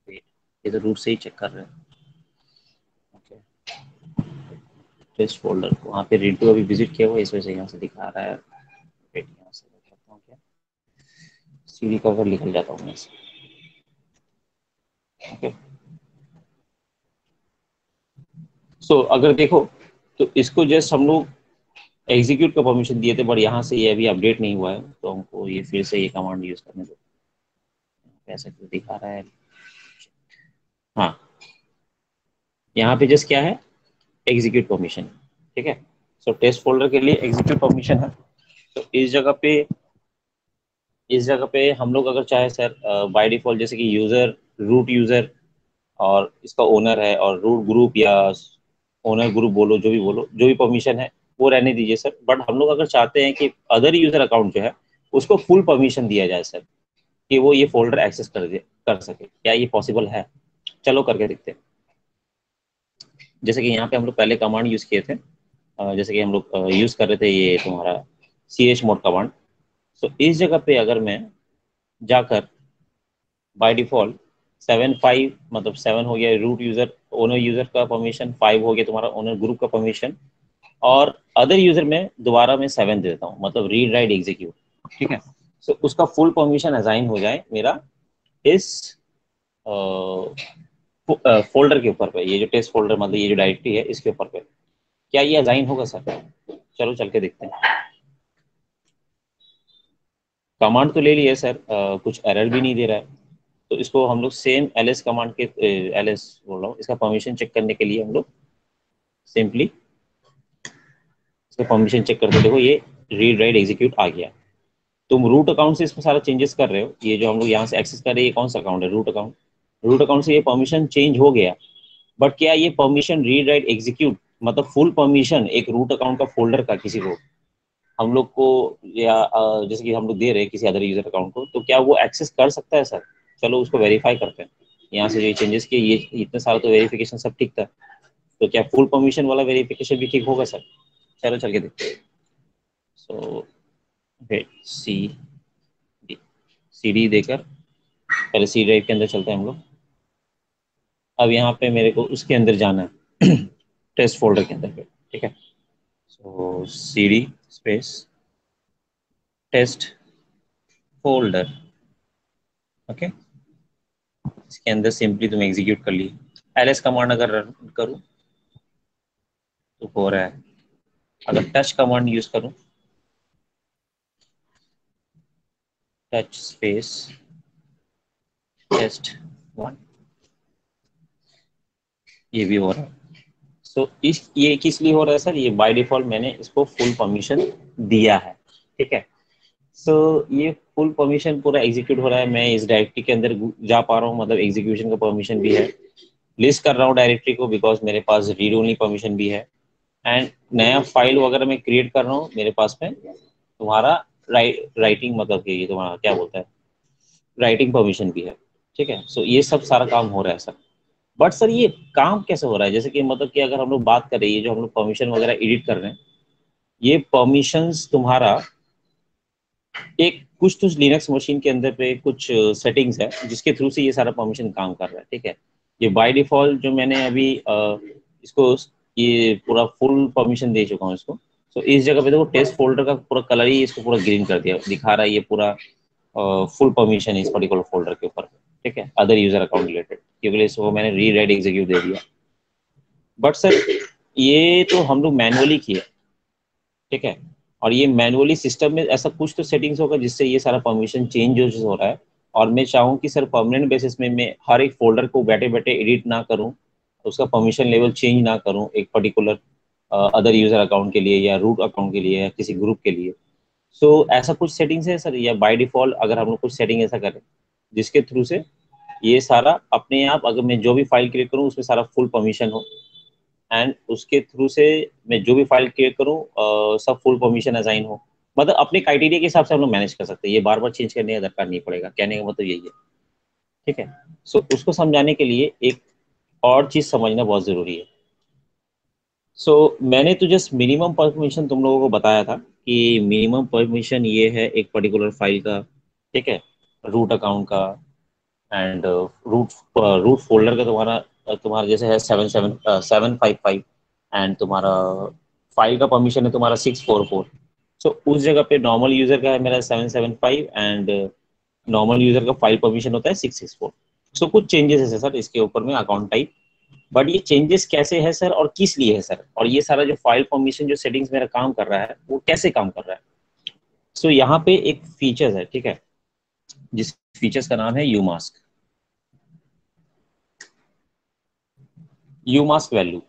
Wait, ये तो रूट से ही चेक कर रहे हैं। टेस्ट फोल्डर वहाँ पे रीड टू अभी विजिट किया हुआ, इस वजह से यहाँ से दिखा रहा है। वेट, यहाँ से करता हूँ क्या, सीडी कवर निकल जाता हूँ मैं से। ओके, सो अगर देखो तो इसको जस्ट हम लोग एग्जीक्यूट का परमिशन दिए थे, बट यहाँ से ये अभी अपडेट नहीं हुआ है, तो हमको ये फिर से ये कमांड यूज करने दो। ऐसा क्यों दिखा रहा है? हाँ, यहाँ पे जस्ट क्या है, एग्जीक्यूट परमिशन। ठीक है, सो टेस्ट फोल्डर के लिए एग्जीक्यूट परमिशन है। तो इस जगह पे हम लोग अगर चाहे सर बाय डिफॉल्ट जैसे कि यूजर, रूट यूजर और इसका ओनर है, और रूट ग्रुप या ओनर ग्रुप बोलो, जो भी बोलो, जो भी परमिशन है वो रहने दीजिए सर। बट हम लोग अगर चाहते हैं कि अदर यूजर अकाउंट जो है उसको फुल परमिशन दिया जाए सर, कि वो ये फोल्डर एक्सेस कर सके, क्या ये पॉसिबल है? चलो करके देखते हैं। जैसे कि यहाँ पे हम लोग पहले कमांड यूज किए थे, जैसे कि हम लोग यूज कर रहे थे ये तुम्हारा ch मोड कमांड। सो इस जगह पे अगर मैं जाकर बाय डिफॉल्ट 7 5 मतलब 7 हो गया रूट यूजर ओनर यूजर का परमिशन, 5 हो गया तुम्हारा ओनर ग्रुप का परमिशन, और अदर यूजर में दोबारा मैं 7 दे देता हूँ, मतलब रीड राइट एग्जीक्यूट। ठीक है, सो उसका फुल परमिशन असाइन हो जाए मेरा इस फोल्डर के ऊपर पे, ये जो टेस्ट फोल्डर मतलब ये जो डायरेक्टरी है इसके ऊपर पे, क्या ये असाइन होगा सर? चलो चल के देखते हैं। कमांड तो ले लिया सर, कुछ एरर भी नहीं दे रहा है। तो इसको हम लोग सेम ls कमांड के, ls बोल रहा हूँ, इसका परमिशन चेक करने के लिए हम लोग सिंपली इसका परमिशन चेक करके देखो, ये रीड राइट एग्जीक्यूट आ गया। तुम रूट अकाउंट से इसमें सारा चेंजेस कर रहे हो, ये जो हम लोग यहाँ से एक्सेस कर रहे हैं, ये कौन सा अकाउंट है? Root account. रूट अकाउंट से ये परमिशन चेंज हो गया, बट क्या ये परमिशन रीड राइट एग्जीक्यूट मतलब फुल परमिशन एक रूट अकाउंट का फोल्डर का किसी को हम लोग को, या जैसे कि हम लोग दे रहे हैं किसी अदर यूजर अकाउंट को, तो क्या वो एक्सेस कर सकता है सर? चलो उसको वेरीफाई करते हैं। यहाँ से जो चेंजेस किए, ये इतने सारा तो वेरिफिकेशन सब ठीक था, तो क्या फुल परमिशन वाला वेरिफिकेशन भी ठीक होगा सर? चलो चल के देखते हैं। सो वेट, डी सी डी देकर पहले सी ड्राइव के अंदर चलते हैं हम लोग। अब यहाँ पे मेरे को उसके अंदर जाना है टेस्ट फोल्डर के अंदर पे। ठीक है, so c d space test folder. Okay, इसके अंदर सिंपली तुम एग्जीक्यूट कर ली। ls कमांड अगर रन करूँ तो हो रहा है, अगर टच कमांड यूज करूँ, टच स्पेस टेस्ट 1, ये भी हो रहा है। सो इस ये किस लिए हो रहा है सर? ये बाय डिफॉल्ट मैंने इसको फुल परमिशन दिया है। ठीक है, सो ये फुल परमिशन पूरा एग्जीक्यूट हो रहा है, मैं इस डायरेक्टरी के अंदर जा पा रहा हूँ, मतलब एग्जीक्यूशन का परमिशन भी है, लिस्ट कर रहा हूँ डायरेक्टरी को, बिकॉज मेरे पास रीड ओनली परमिशन भी है, एंड नया फाइल वगैरह मैं क्रिएट कर रहा हूँ, मेरे पास में तुम्हारा राइटिंग मतलब कि ये तुम्हारा क्या बोलता है, राइटिंग परमिशन भी है। ठीक है, सो ये सब सारा काम हो रहा है सर। बट सर ये काम कैसे हो रहा है? जैसे कि मतलब कि अगर हम लोग बात करें, ये जो हम लोग परमिशन वगैरह एडिट कर रहे हैं, ये परमिशंस तुम्हारा एक कुछ तो लिनक्स मशीन के अंदर पे कुछ सेटिंग्स है जिसके थ्रू से ये सारा परमिशन काम कर रहा है। ठीक है, ये बाय डिफॉल्ट जो मैंने अभी इसको ये पूरा फुल परमिशन दे चुका हूँ इसको। तो इस जगह पे देखो टेस्ट फोल्डर का पूरा कलर ही इसको पूरा ग्रीन कर दिया, दिखा रहा है ये पूरा फुल परमिशन इस पर्टिकुलर फोल्डर के ऊपर। ठीक है, अदर यूजर अकाउंट रिलेटेड, क्योंकि इसको मैंने री राइट एग्जीक्यूट दे दिया। बट सर ये तो हम लोग मैनुअली किए। ठीक है, और ये मैनुअली सिस्टम में ऐसा कुछ तो सेटिंग्स होगा जिससे ये सारा परमिशन चेंज जो हो रहा है, और मैं चाहूँ कि सर परमानेंट बेसिस में मैं हर एक फोल्डर को बैठे बैठे एडिट ना करूँ, उसका परमिशन लेवल चेंज ना करूँ एक पर्टिकुलर अदर यूजर अकाउंट के लिए या रूट अकाउंट के लिए या किसी ग्रुप के लिए। सो ऐसा कुछ सेटिंग्स है सर, या बाय डिफॉल्ट अगर हम लोग कुछ सेटिंग ऐसा करें जिसके थ्रू से ये सारा अपने आप, अगर मैं जो भी फाइल क्रिएट करूँ उसमें सारा फुल परमिशन हो, एंड उसके थ्रू से मैं जो भी फाइल क्रिएट करूँ सब फुल परमिशन असाइन हो, मतलब अपने क्राइटेरिया के हिसाब से हम लोग मैनेज कर सकते हैं, ये बार बार चेंज करने का दरकार नहीं पड़ेगा, कहने का मतलब यही है। ठीक है, सो उसको समझाने के लिए एक और चीज समझना बहुत जरूरी है। सो मैंने तो जस्ट मिनिमम परमिशन तुम लोगों को बताया था कि मिनिमम परमिशन ये है एक पर्टिकुलर फाइल का। ठीक है, रूट अकाउंट का, एंड रूट रूट फोल्डर का तुम्हारा तुम्हारा जैसे है 755 एंड तुम्हारा फाइल का परमिशन है तुम्हारा 644। सो उस जगह पे नॉर्मल यूजर का है मेरा 775 एंड नॉर्मल यूजर का फाइल परमिशन होता है 664। सो कुछ चेंजेस है सर इसके ऊपर में अकाउंट टाइप, बट ये चेंजेस कैसे है सर और किस लिए है सर, और ये सारा जो फाइल परमिशन जो सेटिंग्स मेरा काम कर रहा है वो कैसे काम कर रहा है। सो यहाँ पे एक फीचर्स है, ठीक है, जिस फीचर्स का नाम है you mask. You mask value,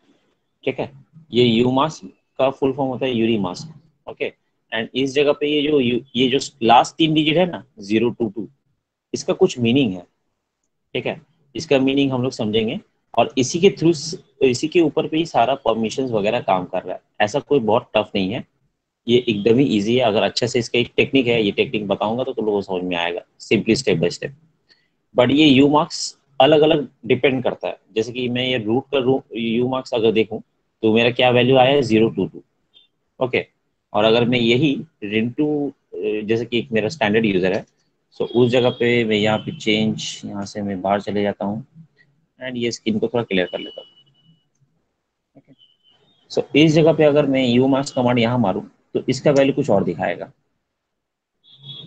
ठीक है, ये यू मास्क का फुल फॉर्म होता है यूरी मास्क। ओके, एंड इस जगह पे ये जो लास्ट 3 डिजिट है ना 022, इसका कुछ मीनिंग है, ठीक है, इसका मीनिंग हम लोग समझेंगे। और इसी के थ्रू, इसी के ऊपर पे ही सारा परमिशंस वगैरह काम कर रहा है, ऐसा कोई बहुत टफ नहीं है, ये एकदम ही इजी है। अगर अच्छे से इसका एक टेक्निक है, ये टेक्निक बताऊंगा तो तुम लोगों को समझ में आएगा simply step by step. But ये यू मार्क्स अलग अलग डिपेंड करता है, जैसे कि मैं ये रूट का यू मार्क्स अगर देखूं तो मेरा क्या वैल्यू आया है 022। ओके, और अगर मैं यही रिंटू जैसे कि एक मेरा स्टैंडर्ड यूजर है, सो उस जगह पे मैं यहाँ पे चेंज, यहाँ से मैं बाहर चले जाता हूँ एंड ये स्क्रीन को थोड़ा क्लियर कर लेता हूँ। ओके, सो इस जगह पे अगर मैं यू मार्क्स कमांड यहाँ मारूँ तो इसका वैल्यू कुछ और दिखाएगा।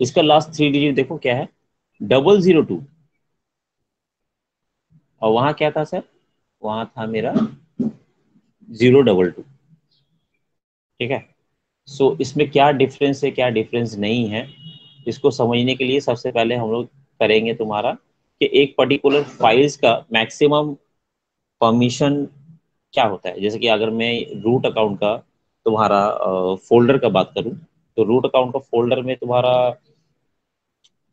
इसका लास्ट 3 डिजिट देखो क्या है, 002। और वहां क्या था सर, वहां था मेरा 022, ठीक है। सो इसमें क्या डिफरेंस है क्या डिफरेंस नहीं है, इसको समझने के लिए सबसे पहले हम लोग करेंगे तुम्हारा कि एक पर्टिकुलर फाइल्स का मैक्सिमम परमिशन क्या होता है। जैसे कि अगर मैं रूट अकाउंट का तुम्हारा फोल्डर का बात करूं, तो रूट अकाउंट का फोल्डर में तुम्हारा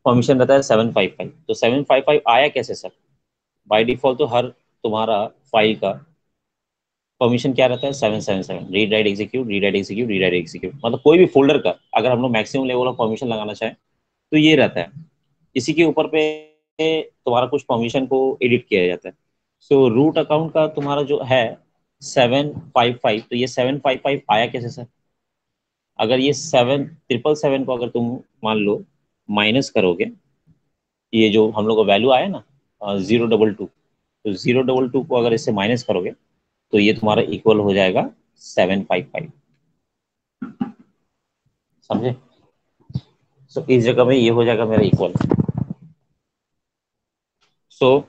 परमिशन रहता है 755। तो 755 आया कैसे सर, बाय डिफॉल्ट तो हर तुम्हारा फाइल का परमिशन क्या रहता है 777, read write execute read write execute read write execute, मतलब कोई भी फोल्डर का अगर हम लोग मैक्सिमम लेवल ऑफ परमिशन लगाना चाहें तो ये रहता है। इसी के ऊपर पे तुम्हारा कुछ परमिशन को एडिट किया जाता है। सो रूट अकाउंट का तुम्हारा जो है 755, तो ये 755 आया कैसे सर, अगर ये 777 को अगर तुम मान लो माइनस करोगे, ये जो हम लोग का वैल्यू आया ना 022, तो 022 को अगर इससे माइनस करोगे तो ये तुम्हारा इक्वल हो जाएगा 755, समझे। सो इस जगह में ये हो जाएगा मेरा इक्वल। सो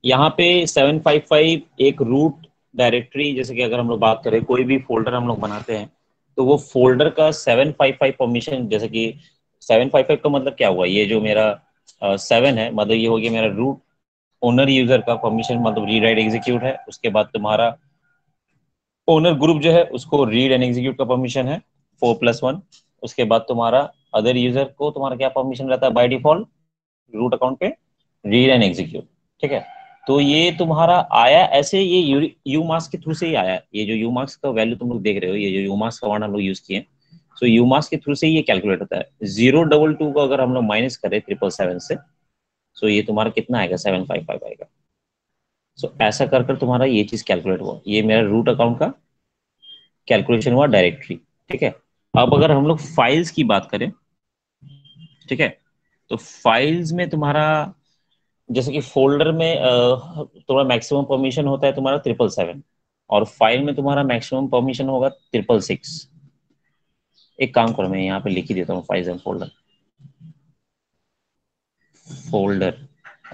यहाँ पे 755 एक रूट डायरेक्टरी, जैसे कि अगर हम लोग बात करें कोई भी फोल्डर हम लोग बनाते हैं तो वो फोल्डर का 755 परमिशन, जैसे कि 755 का मतलब क्या हुआ, ये जो मेरा 7 है मतलब ये हो गया मेरा रूट ओनर यूजर का परमिशन, मतलब रीड राइट एग्जीक्यूट है। उसके बाद तुम्हारा ओनर ग्रुप जो है उसको रीड एंड एग्जीक्यूट का परमिशन है 4+1। उसके बाद तुम्हारा अदर यूजर को तुम्हारा क्या परमिशन रहता है बाय डिफॉल्ट रूट अकाउंट पे, रीड एंड एग्जीक्यूट, ठीक है। तो ये तुम्हारा आया ऐसे, ये यू मास्क के थ्रू से ही आया है। ये जो यू मास्क का वैल्यू तुम लोग देख रहे हो, ये जो यू मास्क कमांड हम लोग यूज किए, सो यू मास्क के थ्रू से ये कैलकुलेट होता है। 022 को अगर हम लोग माइनस करें 777 से, सो ये तुम्हारा कितना आएगा 755 आएगा। सो ऐसा कर कर तुम्हारा ये चीज कैलकुलेट हुआ, ये मेरा रूट अकाउंट का कैलकुलेशन हुआ डायरेक्टरी, ठीक है। अब अगर हम लोग फाइल्स की बात करें, ठीक है, तो फाइल्स में तुम्हारा जैसे कि फोल्डर में तुम्हारा मैक्सिमम परमिशन होता है तुम्हारा 777, और फाइल में तुम्हारा मैक्सिमम परमिशन होगा 666। एक काम करो, मैं यहाँ पे लिख ही देता हूँ files and folder, folder,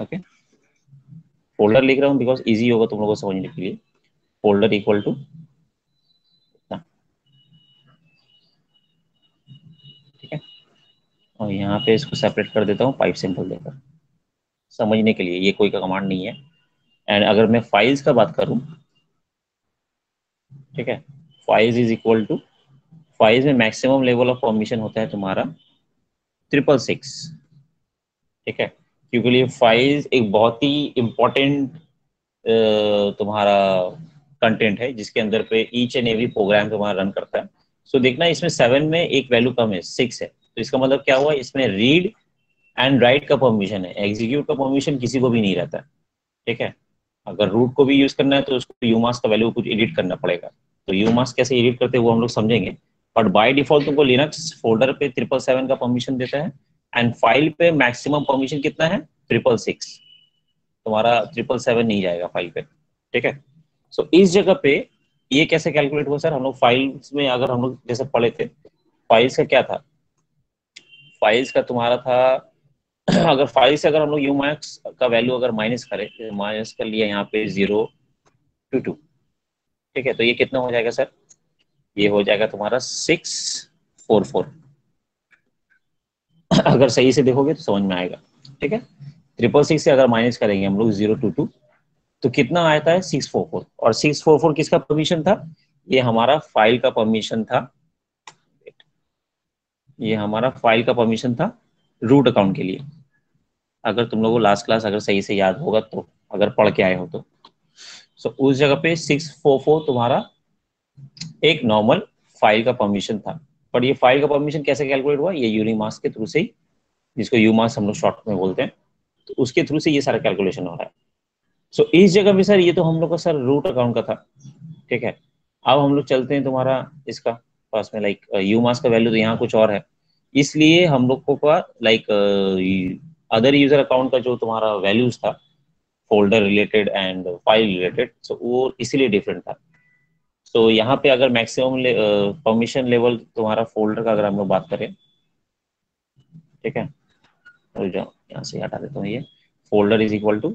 okay, folder लिख रहा हूँ बिकॉज इजी होगा तुम लोगों को समझने के लिए। फोल्डर इक्वल टू, ठीक है, और यहाँ पे इसको सेपरेट कर देता हूँ पाइप सिंपल देकर समझने के लिए, ये कोई का कमांड नहीं है। एंड अगर मैं फाइल्स का बात करूँ, ठीक है, files is equal to, files में मैक्सिमम लेवल ऑफ परमिशन होता है तुम्हारा 666, ठीक है, क्योंकि ये फाइल्स एक बहुत ही इम्पोर्टेंट तुम्हारा कंटेंट है जिसके अंदर पे ईच एंड एवरी प्रोग्राम तुम्हारा रन करता है। सो देखना इसमें 7 में एक वैल्यू कम है 6 है, तो इसका मतलब क्या हुआ, इसमें रीड एंड राइट का परमिशन है, एग्जीक्यूट का परमिशन किसी को भी नहीं रहता, ठीक है। अगर रूट को भी यूज करना है तो उसको यूमास्क का वैल्यू कुछ एडिट करना पड़ेगा, तो यूमास्क कैसे एडिट करते हैं वो हम लोग समझेंगे। बट बाय डिफॉल्ट तुमको लिनक्स फोल्डर पे 777 का परमिशन देता है, एंड फाइल पे मैक्सिमम परमिशन कितना है 666, तुम्हारा 777 नहीं जाएगा फाइल पे, ठीक है। सो इस जगह पे ये कैसे कैलकुलेट हुआ सर, हम लोग फाइल्स में अगर हम लोग जैसे पढ़े थे, फाइल्स का क्या था, फाइल्स का तुम्हारा था अगर फाइल से अगर हम लोग यू मैक्स का वैल्यू अगर माइनस करें, माइनस कर लिया यहाँ पे 0 to 2, ठीक है, तो ये कितना हो जाएगा सर, ये हो जाएगा तुम्हारा 644। अगर सही से देखोगे तो समझ में आएगा, ठीक है। 666 से अगर माइनस करेंगे हम लोग 0 to 2, तो कितना आता है 644। और 644 किसका परमिशन था, ये हमारा फाइल का परमिशन था, ये हमारा फाइल का परमिशन था रूट अकाउंट के लिए। अगर तुम लोगों को लास्ट क्लास अगर सही से याद होगा तो, अगर पढ़ के आए हो तो, उस जगह पे 644 तुम्हारा एक नॉर्मल फाइल का परमिशन था। पर ये फाइल का परमिशन कैसे कैलकुलेट हुआ, ये यूनिमास्क के थ्रू से ही, जिसको यूमास्क हम लोग शॉर्ट में बोलते हैं, तो उसके थ्रू से ये सारा कैलकुलेशन हो रहा है। इस जगह पे सर ये तो हम लोग का सर रूट अकाउंट का था, ठीक है। अब हम लोग चलते हैं तुम्हारा इसका पास में, लाइक यूमास्क का वैल्यू तो यहाँ कुछ और है, इसलिए हम लोग को का लाइक अदर यूजर अकाउंट का जो तुम्हारा वैल्यूज था, folder related and file related, वो इसीलिए डिफरेंट था। यहाँ पे अगर मैक्सिमम परमिशन लेवल तुम्हारा फोल्डर का अगर हम लोग बात करें, ठीक है, तो जाओ यहाँ से हटा देता हूँ, ये फोल्डर इज इक्वल टू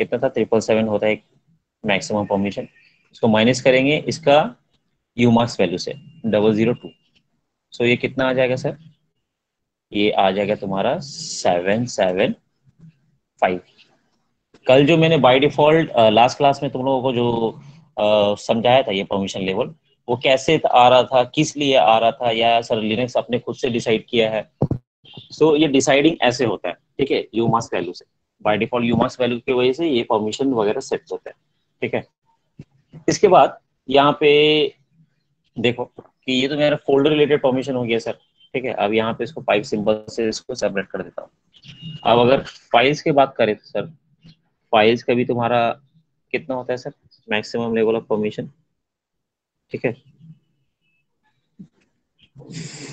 कितना था, 777 होता है एक मैक्सिमम परमिशन, इसको माइनस करेंगे इसका यूमार्क्स वैल्यू से 002। ये कितना आ जाएगा सर, ये आ जाएगा तुम्हारा 775। कल जो मैंने बाय डिफॉल्ट लास्ट क्लास में तुम लोगों को जो समझाया था ये परमिशन लेवल, वो कैसे आ रहा था, किस लिए आ रहा था, या सर लिनक्स अपने खुद से डिसाइड किया है। ये डिसाइडिंग ऐसे होता है, ठीक है, यूमास्क वैल्यू से, बाय डिफॉल्ट यूमास्क वैल्यू की वजह से ये परमिशन वगैरह सेट होता है, ठीक है। इसके बाद यहाँ पे देखो कि ये तो मेरा फोल्डर रिलेटेड परमिशन हो गया सर, ठीक है। अब यहाँ पे इसको पाइप सिंबल से इसको सेपरेट कर देता हूँ। अब अगर फाइल्स की बात करें तो सर, फाइल्स का भी तुम्हारा कितना होता है sir, maximum level of permission, ठीक है।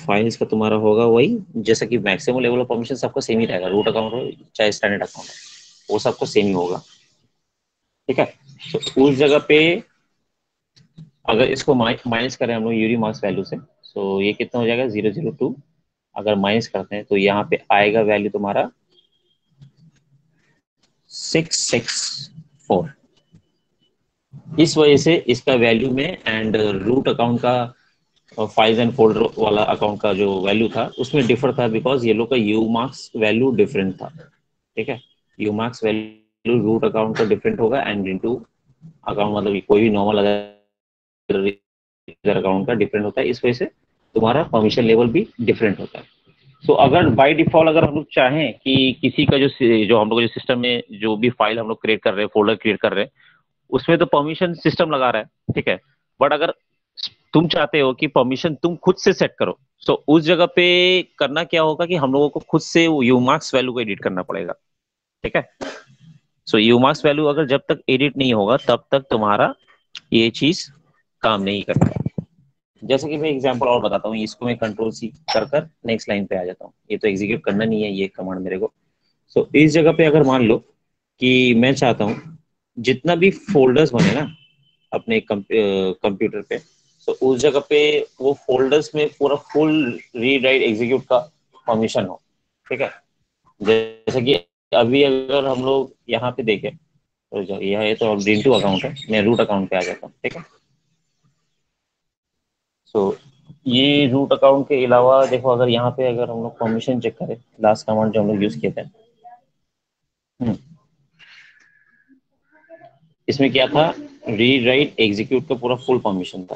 फाइल्स का तुम्हारा होगा वही, जैसा कि मैक्सिमम लेवल ऑफ परमिशन सबका सेम ही रहेगा, रूट अकाउंट हो चाहे स्टैंडर्ड अकाउंट हो, वो सबको सेम ही होगा, ठीक है। उस जगह पे अगर इसको माइनस करें हम लोग यूरी मार्क्स वैल्यू से, ये कितना हो जाएगा 002। अगर माइनस करते हैं तो यहाँ पे आएगा वैल्यू तुम्हारा 664। इस वजह से इसका वैल्यू में एंड रूट अकाउंट का फाइल्स एंड फोल्डर वाला अकाउंट का जो वैल्यू था उसमें डिफर था, बिकॉज ये लोग का यू मार्क्स वैल्यू डिफरेंट था, ठीक है। You marks value root account का डिफरेंट होगा एंड इनटू अकाउंट मतलब कोई भी नॉर्मल अगर अकाउंट का डिफरेंट होता है, इस वजह से तुम्हारा परमिशन लेवल भी डिफरेंट होता है। अगर बाय डिफॉल्ट अगर हम लोग चाहें कि किसी का जो हम लोग जो सिस्टम में जो भी फाइल हम लोग क्रिएट कर रहे हैं, फोल्डर क्रिएट कर रहे हैं, उसमें तो परमिशन सिस्टम लगा रहा है, ठीक है। बट अगर तुम चाहते हो कि परमिशन तुम खुद से सेट करो, उस जगह पे करना क्या होगा कि हम लोगों को खुद से यूमार्क्स वैल्यू को एडिट करना पड़ेगा, ठीक है। यूमार्क्स वैल्यू अगर जब तक एडिट नहीं होगा तब तक तुम्हारा ये चीज काम नहीं करता। जैसे कि मैं एग्जांपल और बताता हूँ, इसको मैं कंट्रोल सी कर नेक्स्ट लाइन पे आ जाता हूँ, ये तो एग्जीक्यूट करना नहीं है ये कमांड मेरे को। इस जगह पे अगर मान लो कि मैं चाहता हूँ जितना भी फोल्डर्स बने ना अपने कंप्यूटर पे, उस जगह पे वो फोल्डर्स में पूरा फुल रीड राइट एग्जीक्यूट का परमिशन हो, ठीक है। जैसे कि अभी अगर हम लोग यहाँ पे देखें, तो यह है तो डिंटू अकाउंट है, मैं रूट अकाउंट पे आ जाता हूँ, ठीक है। ये रूट अकाउंट के अलावा देखो, अगर यहाँ पे अगर हम लोग परमिशन चेक करें, लास्ट कमांड जो हम लोग यूज किए थे, इसमें क्या था, रीड राइट एग्जीक्यूट का पूरा फुल परमिशन था,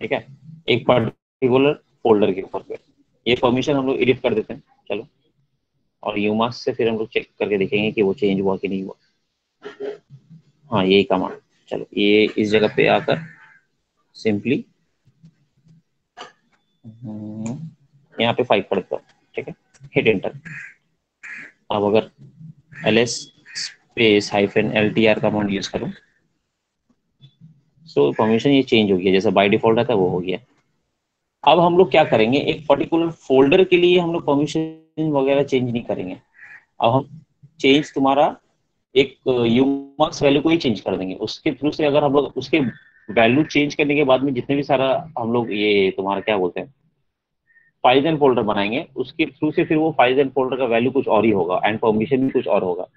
ठीक है, एक पर्टिकुलर फोल्डर के ऊपर पे। ये परमिशन हम लोग एडिट कर देते हैं, चलो, और यूमार्क्स से फिर हम लोग चेक करके देखेंगे कि वो चेंज हुआ कि नहीं हुआ। हाँ यही कमांड, चलो ये इस जगह पे आकर सिंपली यहाँ पे 5 पढ़ता हूँ, ठीक है, हिट एंटर। अब अगर ls space -ltr command use करूँ, परमिशन ये चेंज हो गया, जैसा बाय डिफॉल्ट रहता है वो हो गया। अब हम लोग क्या करेंगे, एक पर्टिकुलर फोल्डर के लिए हम लोग परमिशन वगैरह चेंज नहीं करेंगे। अब हम चेंज तुम्हारा एक यूमार्क्स वैल्यू को ही चेंज कर देंगे। उसके थ्रू से अगर हम लोग उसके वैल्यू चेंज करने के बाद में जितने भी सारा हम लोग ये तुम्हारा क्या बोलते हैं फाइल्स एंड फोल्डर बनाएंगे, उसके थ्रू से फिर वो फाइल्स एंड फोल्डर का वैल्यू कुछ और ही होगा एंड परमिशन भी कुछ और होगा।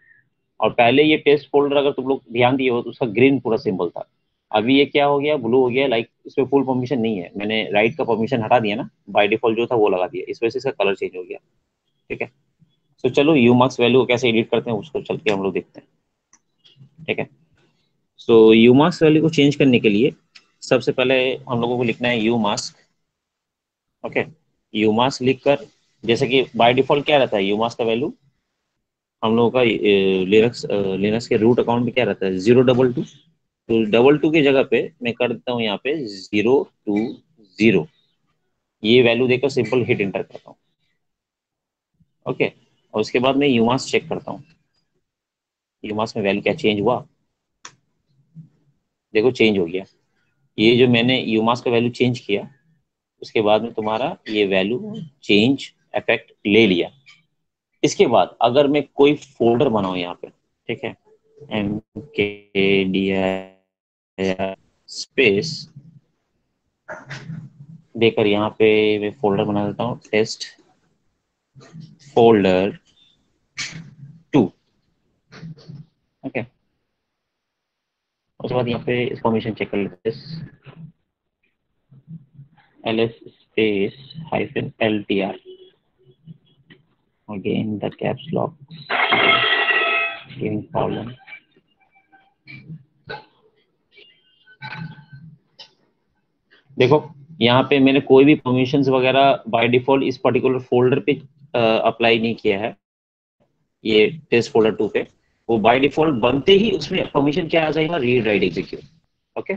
और पहले ये टेस्ट फोल्डर अगर तुम लोग ध्यान दिए हो तो उसका ग्रीन पूरा सिंबल था। अभी ये क्या हो गया, ब्लू हो गया, लाइक इसमें फुल परमिशन नहीं है, मैंने राइट का परमिशन हटा दिया ना, बाय डिफॉल्ट जो था वो लगा दिया, इस वजह से इसका कलर चेंज हो गया। ठीक है, तो चलो यू मार्क्स वैल्यू को कैसे एडिट करते हैं उसको चल के हम लोग देखते हैं। ठीक है, सो यू मार्क्स वैल्यू को चेंज करने के लिए सबसे पहले हम लोगों को लिखना है you mask. Okay, you mask लिखकर, जैसे कि बाय डिफॉल्ट क्या रहता है यू मास्क का वैल्यू हम लोगों का लिनक्स लिनक्स के रूट अकाउंट में क्या रहता है 022। तो 22 की जगह पे मैं कर देता हूँ यहाँ पे 020, ये वैल्यू देकर सिंपल हिट इंटर करता हूँ। ओके, और उसके बाद मैं यूमास चेक करता हूँ, यूमास में वैल्यू क्या चेंज हुआ। देखो चेंज हो गया, ये जो मैंने यूमास का वैल्यू चेंज किया उसके बाद में तुम्हारा ये वैल्यू चेंज इफेक्ट ले लिया। इसके बाद अगर मैं कोई फोल्डर बनाऊँ यहाँ पे, ठीक है, एम के डी स्पेस देकर यहाँ पे मैं फोल्डर बना देता हूँ टेस्ट फोल्डर 2। ओके, उसके बाद यहाँ पे इंफॉर्मेशन चेक कर लेते हैं, ls space -ltr, again the caps lock giving problem। देखो यहाँ पे मैंने कोई भी परमिशंस वगैरह बाय डिफॉल्ट इस पर्टिकुलर फोल्डर पे अप्लाई नहीं किया है, ये टेस्ट फोल्डर 2 पे। वो बाय डिफॉल्ट बनते ही उसमें परमिशन क्या आ जाएगा, रीड राइट एग्जीक्यूट। ओके,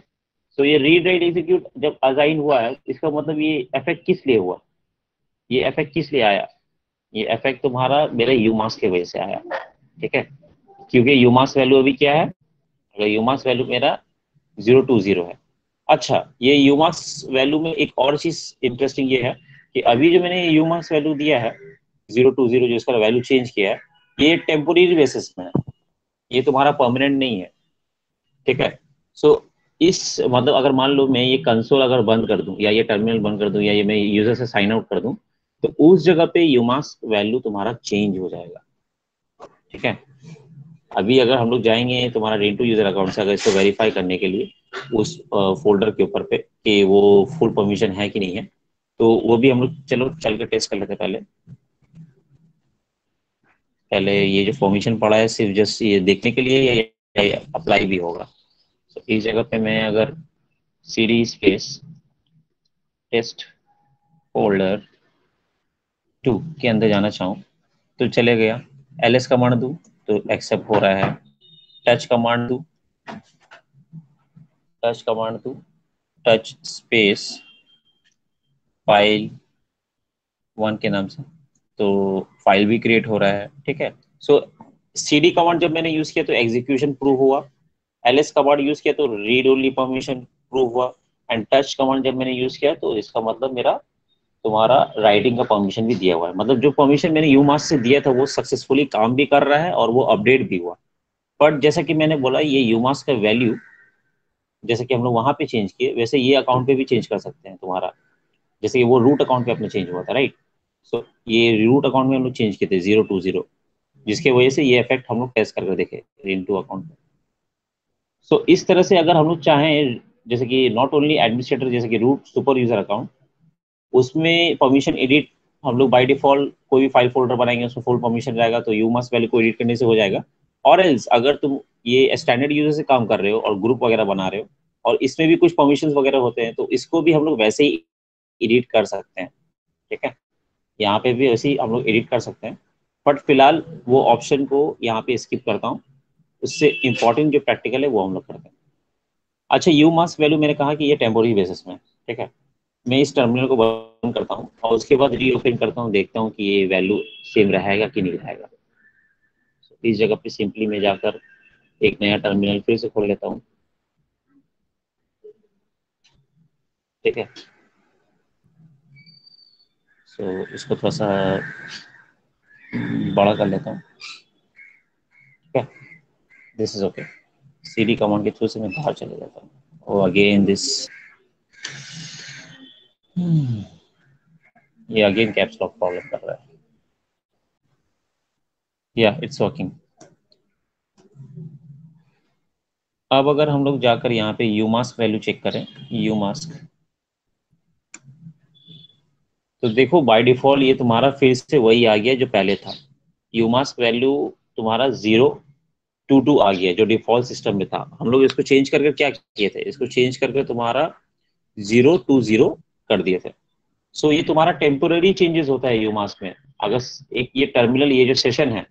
तो ये रीड राइट एग्जीक्यूट जब असाइन हुआ है इसका मतलब ये इफेक्ट किस लिए हुआ, ये इफेक्ट किस लिए आया, ये इफेक्ट तुम्हारा मेरे यूमास की वजह से आया। ठीक है, क्योंकि यूमास वैल्यू अभी क्या है, अगर यूमास वैल्यू मेरा 020 है। अच्छा, ये यूमास वैल्यू में एक और चीज इंटरेस्टिंग ये है कि अभी जो मैंने यूमास वैल्यू दिया है 020, जो इसका वैल्यू चेंज किया है, ये टेम्पोररी बेसिस में है, ये तुम्हारा परमानेंट नहीं है। ठीक है, सो इस मतलब अगर मान लो मैं ये कंसोल अगर बंद कर दूं या ये टर्मिनल बंद कर दूं या ये मैं यूजर से साइन आउट कर दूं, तो उस जगह पे यूमास वैल्यू तुम्हारा चेंज हो जाएगा। ठीक है, अभी अगर हम लोग जाएंगे तुम्हारा रेंटू यूजर अकाउंट से अगर इसको वेरीफाई करने के लिए उस फोल्डर के ऊपर पे कि वो फुल परमिशन है कि नहीं है, तो वो भी हम लोग चलो चल के टेस्ट कर लेते हैं। पहले पहले ये जो परमिशन पड़ा है सिर्फ जस्ट ये देखने के लिए या अप्लाई भी होगा। तो इस जगह पे मैं अगर सीडी स्पेस टेस्ट फोल्डर 2 के अंदर जाना चाहूँ तो चले गया, ls कमांड दूँ तो एक्सेप्ट हो रहा है, टच कमांड दूँ, टच कमांड दूँ, टच स्पेस फाइल 1 के नाम से, तो फाइल भी क्रिएट हो रहा है। ठीक है, सो सीडी कमांड जब मैंने यूज किया तो एग्जीक्यूशन प्रूव हुआ, ls कमांड यूज किया तो रीड ओनली परमिशन प्रूव हुआ, एंड टच कमांड जब मैंने यूज किया तो इसका मतलब मेरा तुम्हारा राइटिंग का परमिशन भी दिया हुआ है, मतलब जो परमिशन मैंने यूमास से दिया था वो सक्सेसफुली काम भी कर रहा है और वो अपडेट भी हुआ। बट जैसा कि मैंने बोला ये यूमास का वैल्यू जैसे कि हम लोग वहां पे चेंज किए वैसे ये अकाउंट पे भी चेंज कर सकते हैं तुम्हारा, जैसे कि वो रूट अकाउंट पे अपने चेंज हुआ था, राइट। सो ये रूट अकाउंट में हम लोग चेंज किए थे 020, जिसके वजह से ये इफेक्ट हम लोग टेस्ट करके देखे रिंटू अकाउंट में। सो इस तरह से अगर हम लोग चाहें, जैसे कि नॉट ओनली एडमिनिस्ट्रेटर जैसे कि रूट सुपर यूजर अकाउंट, उसमें परमिशन एडिट हम लोग बाय डिफॉल्ट कोई भी फाइल फोल्डर बनाएंगे उसमें फुल परमिशन रहेगा तो यू मस्ट वैल्यू को एडिट करने से हो जाएगा। और एल्स अगर तुम ये स्टैंडर्ड यूजर से काम कर रहे हो और ग्रुप वगैरह बना रहे हो और इसमें भी कुछ परमिशन वगैरह होते हैं तो इसको भी हम लोग वैसे ही एडिट कर सकते हैं। ठीक है, यहाँ पे भी वैसे ही हम लोग एडिट कर सकते हैं, बट फिलहाल वो ऑप्शन को यहाँ पे स्किप करता हूँ, उससे इंपॉर्टेंट जो प्रैक्टिकल है वो हम लोग करते हैं। अच्छा, यू मास वैल्यू मैंने कहा कि ये टेम्पोररी बेसिस में। ठीक है, मैं इस टर्मिनल को बंद करता हूँ और उसके बाद रीओपन करता हूँ, देखता हूँ कि ये वैल्यू सेम रहेगा कि नहीं रहेगा। So, इस जगह पे सिंपली मैं जाकर एक नया टर्मिनल फिर से खोल लेता हूँ। ठीक है, सो इसको थोड़ा सा बड़ा कर लेता हूँ। ठीक है, this is okay. cd command के थ्रू से मैं बाहर चले जाता हूँ। और अगेन दिस, ये अगेन कैप्स लॉक प्रॉब्लम कर रहा है। या इट्स वर्किंग। अब अगर हम लोग जाकर यहाँ पे यू मास्क वैल्यू चेक करें, यू मास्क, तो देखो बाय डिफॉल्ट ये तुम्हारा फिर से वही आ गया जो पहले था। यू मास्क वैल्यू तुम्हारा 022 आ गया जो डिफॉल्ट सिस्टम में था। हम लोग इसको चेंज करके क्या किए थे, इसको चेंज करके तुम्हारा 020 कर दिए थे। सो ये तुम्हारा टेम्पोररी चेंजेस होता है यू मास्क में। अगर एक ये टर्मिनल, ये जो सेशन है,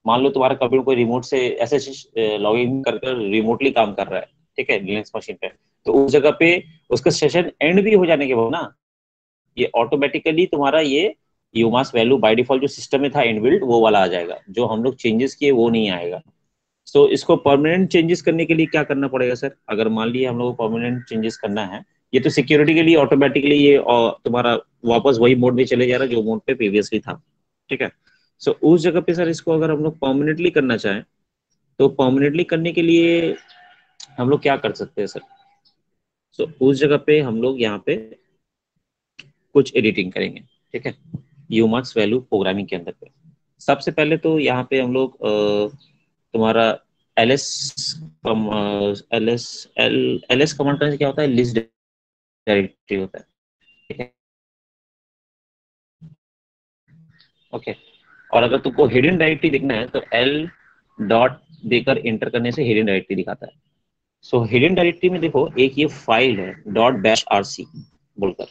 मान लो तुम्हारा कंप्यूटर कोई रिमोट से ऐसे लॉग इन कर रिमोटली काम कर रहा है, ठीक है, लिनक्स मशीन पे, तो उस जगह पे उसका सेशन एंड भी हो जाने के बाद ना, ये ऑटोमेटिकली तुम्हारा ये यूमास वैल्यू बाय डिफॉल्ट जो सिस्टम में था इनबिल्ट, वो वाला आ जाएगा। जो हम लोग चेंजेस किए वो नहीं आएगा। सो इसको परमानेंट चेंजेस करने के लिए क्या करना पड़ेगा सर? अगर मान लिया हम लोग को परमानेंट चेंजेस करना है, ये तो सिक्योरिटी के लिए ऑटोमेटिकली ये तुम्हारा वापस वही मोड में चले जा रहा है जो मोड पे प्रीवियसली था, ठीक है। सो उस जगह पे सर इसको अगर हम लोग परमानेंटली करना चाहें, तो परमानेंटली करने के लिए हम लोग क्या कर सकते हैं सर? सो उस जगह पे हम लोग यहाँ पे कुछ एडिटिंग करेंगे, ठीक है, यूमाक्स वैल्यू प्रोग्रामिंग के अंदर पे। सबसे पहले तो यहाँ पे हम लोग तुम्हारा एल एस कमांड करने से क्या होता है, लिस्ट डायरेक्टरी होता है, ठीक है, ओके। और अगर तुमको हिडन डायरेक्टरी दिखना है तो एल डॉट देकर एंटर करने से हिडन डायरेक्टरी दिखाता है। सो हिडन डायरेक्टरी में देखो एक ये फाइल है डॉट बैश आरसी बोलकर,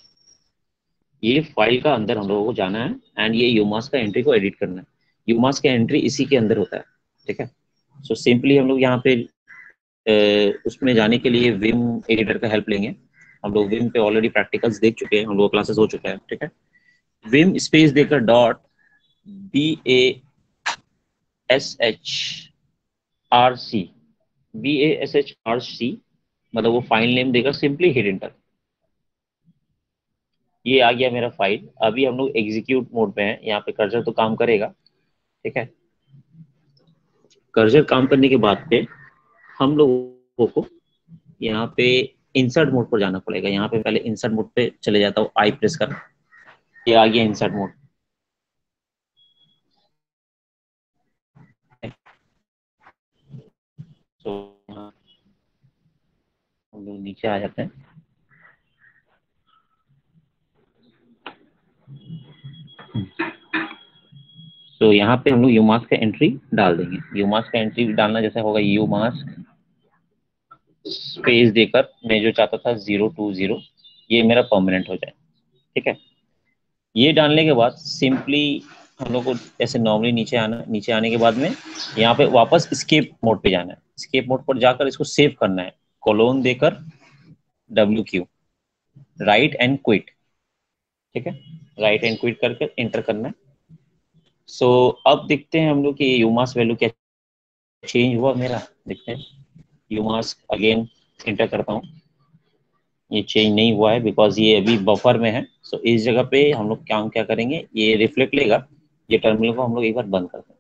ये फाइल का अंदर हम लोगों को जाना है एंड ये यूमास का एंट्री को एडिट करना है। यूमास का एंट्री इसी के अंदर होता है, ठीक है। सो सिंपली हम लोग यहाँ पे उसमें जाने के लिए विम एडिटर का हेल्प लेंगे। हम लोग विम पे ऑलरेडी प्रैक्टिकल्स देख चुके हैं, हम लोग क्लासेस हो चुका है, ठीक है। विम स्पेस देकर डॉट BASHRC, BASHRC मतलब वो फाइल नेम देकर सिंपली हिट एंटर। ये आ गया मेरा फाइल। अभी हम लोग एग्जीक्यूट मोड पे हैं, यहाँ पे कर्सर तो काम करेगा, ठीक है। कर्सर काम करने के बाद पे हम लोगों को यहाँ पे इंसर्ट मोड पर जाना पड़ेगा। यहाँ पे पहले इंसर्ट मोड पे चले जाता हूँ, आई प्रेस कर, ये आ गया इंसर्ट मोड। तो हम लोग नीचे आ जाते हैं। तो यहाँ पे हम लोग यूमास्क का एंट्री डाल देंगे। यूमास्क का एंट्री डालना जैसे होगा यूमास्क स्पेस देकर, मैं जो चाहता था 020, ये मेरा परमानेंट हो जाए, ठीक है। ये डालने के बाद सिंपली हम लोग को ऐसे नॉर्मली नीचे आना, नीचे आने के बाद में यहाँ पे वापस स्केप मोड पे जाना है। स्केप मोड पर जाकर इसको सेव करना है, कोलोन देकर WQ, राइट एंड क्विट, ठीक है, राइट एंड क्विट करके एंटर करना है। सो अब देखते हैं हम लोग कि यूमास वैल्यू क्या चेंज हुआ मेरा, देखते हैं। यूमास अगेन एंटर करता हूँ, ये चेंज नहीं हुआ है बिकॉज ये अभी बफर में है। सो इस जगह पे हम लोग काम क्या करेंगे, ये रिफ्लेक्ट लेगा, ये टर्मिनल को हम लोग एक बार बंद करते हैं,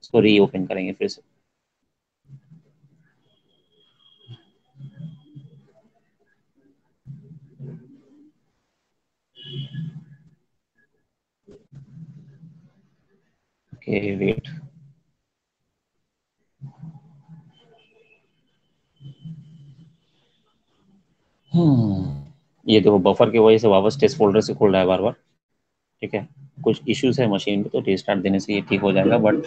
इसको रीओपन करेंगे फिर से। ओके वेट, ये देखो बफर की वजह से वापस टेस्ट फोल्डर से खुल रहा है बार बार, ठीक है। कुछ इश्यूज है मशीन पे, तो रीस्टार्ट देने से ये ठीक हो जाएगा। बट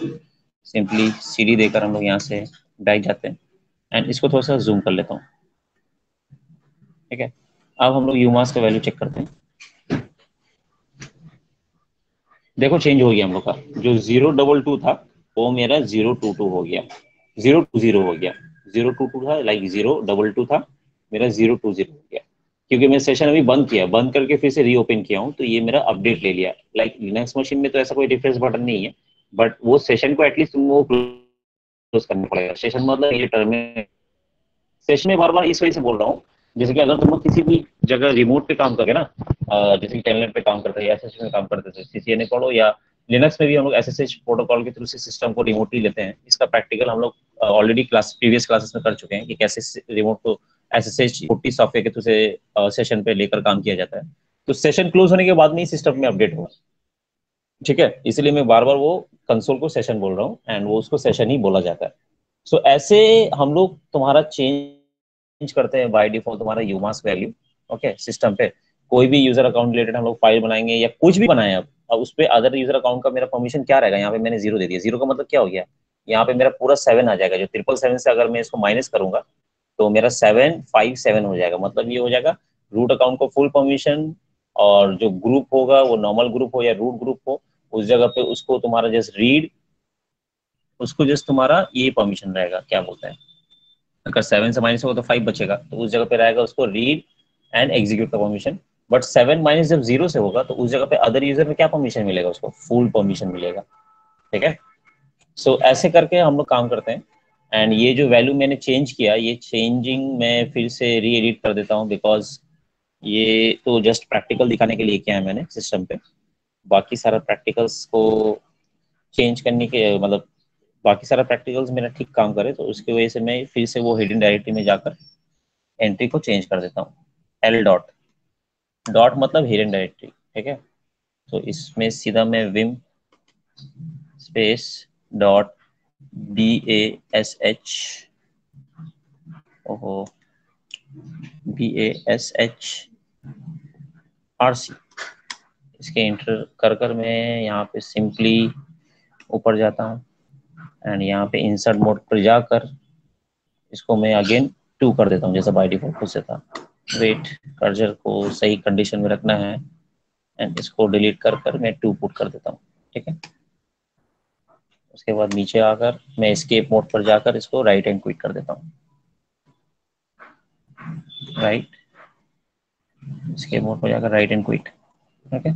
सिंपली सीडी देकर हम लोग यहाँ से बैक जाते हैं एंड इसको थोड़ा सा जूम कर लेता हूँ, ठीक है। अब हम लोग यूमास का वैल्यू चेक करते हैं। देखो चेंज हो गया हम लोग का, जो 022 था वो मेरा 022 हो गया, 020 हो गया। 022 था, लाइक 022 था, मेरा 020 हो गया, क्योंकि मैं सेशन अभी बंद किया, बंद करके फिर से रीओपन किया हूँ, तो ये मेरा अपडेट ले लिया। लाइक लिनक्स मशीन में तो ऐसा कोई डिफरेंस बटन नहीं है, बट वो सेशन को एटलीस्ट तुमको क्लोज करना पड़ेगा। सेशन मतलब ये टर्मिनल, सेशन में बार बार इस वजह से बोल रहा हूँ, जैसे कि अगर तुम लोग किसी भी जगह रिमोट पे काम करोगे ना, जैसे कि टेलनेट पे काम करते हैं या एसएसएच में काम करते थे, CCNA पढ़ो, या लिनक्स में भी हम लोग SSH प्रोटोकॉल के थ्रू से सिस्टम को रिमोटली लेते हैं। इसका प्रैक्टिकल हम लोग ऑलरेडी प्रीवियस क्लासेस में कर चुके हैं कि कैसे रिमोट को SSH 40 सॉफ्टवेयर के थ्रू से सेशन पे लेकर काम किया जाता है। तो सेशन क्लोज होने के बाद में ही सिस्टम में अपडेट होगा, ठीक है, इसलिए मैं बार बार वो कंसोल को सेशन बोल रहा हूँ एंड वो उसको सेशन ही बोला जाता है। सो ऐसे हम लोग तुम्हारा चेंज करते हैं बाय डिफॉल्ट तुम्हारा यूमास्क वैल्यू, ओके, सिस्टम पे कोई भी यूजर अकाउंट रिलेटेड हम लोग फाइल बनाएंगे या कुछ भी बनाए अब उस पर अदर यूजर अकाउंट का मेरा परमिशन क्या रहेगा, यहाँ पे मैंने 0 दे दिया। 0 का मतलब क्या हो गया, यहाँ पे मेरा पूरा 7 आ जाएगा, जो 777 से अगर मैं इसको माइनस करूंगा तो मेरा 757 हो जाएगा। मतलब ये हो जाएगा रूट अकाउंट को फुल परमिशन, और जो ग्रुप होगा वो नॉर्मल ग्रुप हो या रूट ग्रुप हो, उस जगह पे उसको तुम्हारा जस्ट रीड, उसको जस्ट तुम्हारा ये परमिशन रहेगा, क्या बोलते हैं, अगर 7 से माइनस होगा तो 5 बचेगा, तो उस जगह पे रहेगा उसको रीड एंड एग्जीक्यूट का परमिशन। बट 7 माइनस जब 0 से होगा तो उस जगह पे अदर यूजर में क्या परमिशन मिलेगा, उसको फुल परमिशन मिलेगा, ठीक है। सो ऐसे करके हम लोग काम करते हैं। एंड ये जो वैल्यू मैंने चेंज किया, ये चेंजिंग मैं फिर से री एडिट कर देता हूँ, बिकॉज ये तो जस्ट प्रैक्टिकल दिखाने के लिए किया है मैंने सिस्टम पे। बाकी सारा प्रैक्टिकल्स को चेंज करने के मतलब बाकी सारा प्रैक्टिकल्स मेरा ठीक काम करे, तो उसकी वजह से मैं फिर से वो हिडन डायरेक्टरी में जाकर एंट्री को चेंज कर देता हूँ। एल डॉट, डॉट मतलब हिडन डायरेक्टरी, ठीक है। तो इसमें सीधा मैं विम स्पेस डॉट BASH, ओहो, BASHRC, इसके इंटर कर मैं यहाँ पे सिंपली ऊपर जाता हूँ एंड यहाँ पे इंसर्ट मोड पर जाकर इसको मैं अगेन 2 कर देता हूँ, जैसा बाय डिफॉल्ट खुद से था। वेट, कर्सर को सही कंडीशन में रखना है एंड इसको डिलीट कर मैं 2 पुट कर देता हूँ, ठीक है। उसके बाद नीचे आकर मैं एस्केप मोड पर जाकर इसको राइट एंड क्विट कर देता हूँ, राइट, एस्केप मोड पर जाकर राइट एंड क्विट, ओके।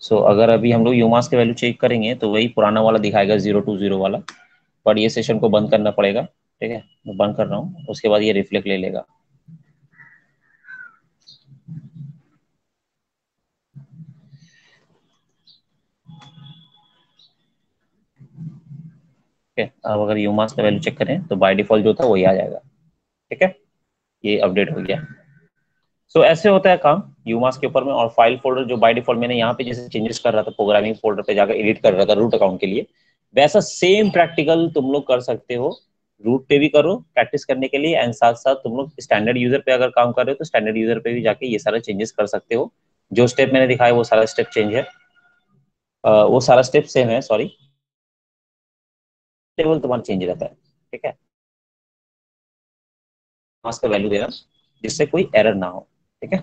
सो अगर अभी हम लोग यूमास के वैल्यू चेक करेंगे तो वही पुराना वाला दिखाएगा 020 वाला, बट ये सेशन को बंद करना पड़ेगा, ठीक है, मैं बंद कर रहा हूँ, उसके बाद ये रिफ्लेक्ट ले लेगा। अब अगर यूमास का वैल्यू चेक करें तो बाय डिफॉल्ट जो था वही आ जाएगा, ठीक है, ये अपडेट हो गया। सो ऐसे होता है काम यूमास के ऊपर में। और फाइल फोल्डर जो बाय डिफॉल्ट मैंने यहाँ पे जैसे चेंजेस कर रहा था प्रोग्रामिंग फोल्डर पे जाकर एडिट कर रहा था रूट अकाउंट के लिए, वैसा सेम प्रैक्टिकल तुम लोग कर सकते हो, रूट पे भी करो प्रैक्टिस करने के लिए, एंड साथ साथ तुम लोग स्टैंडर्ड यूजर पे अगर काम कर रहे हो तो स्टैंडर्ड यूजर पे भी जाके ये सारा चेंजेस कर सकते हो। जो स्टेप मैंने दिखाया वो सारा स्टेप चेंज है, वो सारा स्टेप सेम है, सॉरी, टेबल तुम्हारा चेंज रहता है, ठीक है, मास का वैल्यू देना जिससे कोई एरर ना हो, ठीक है।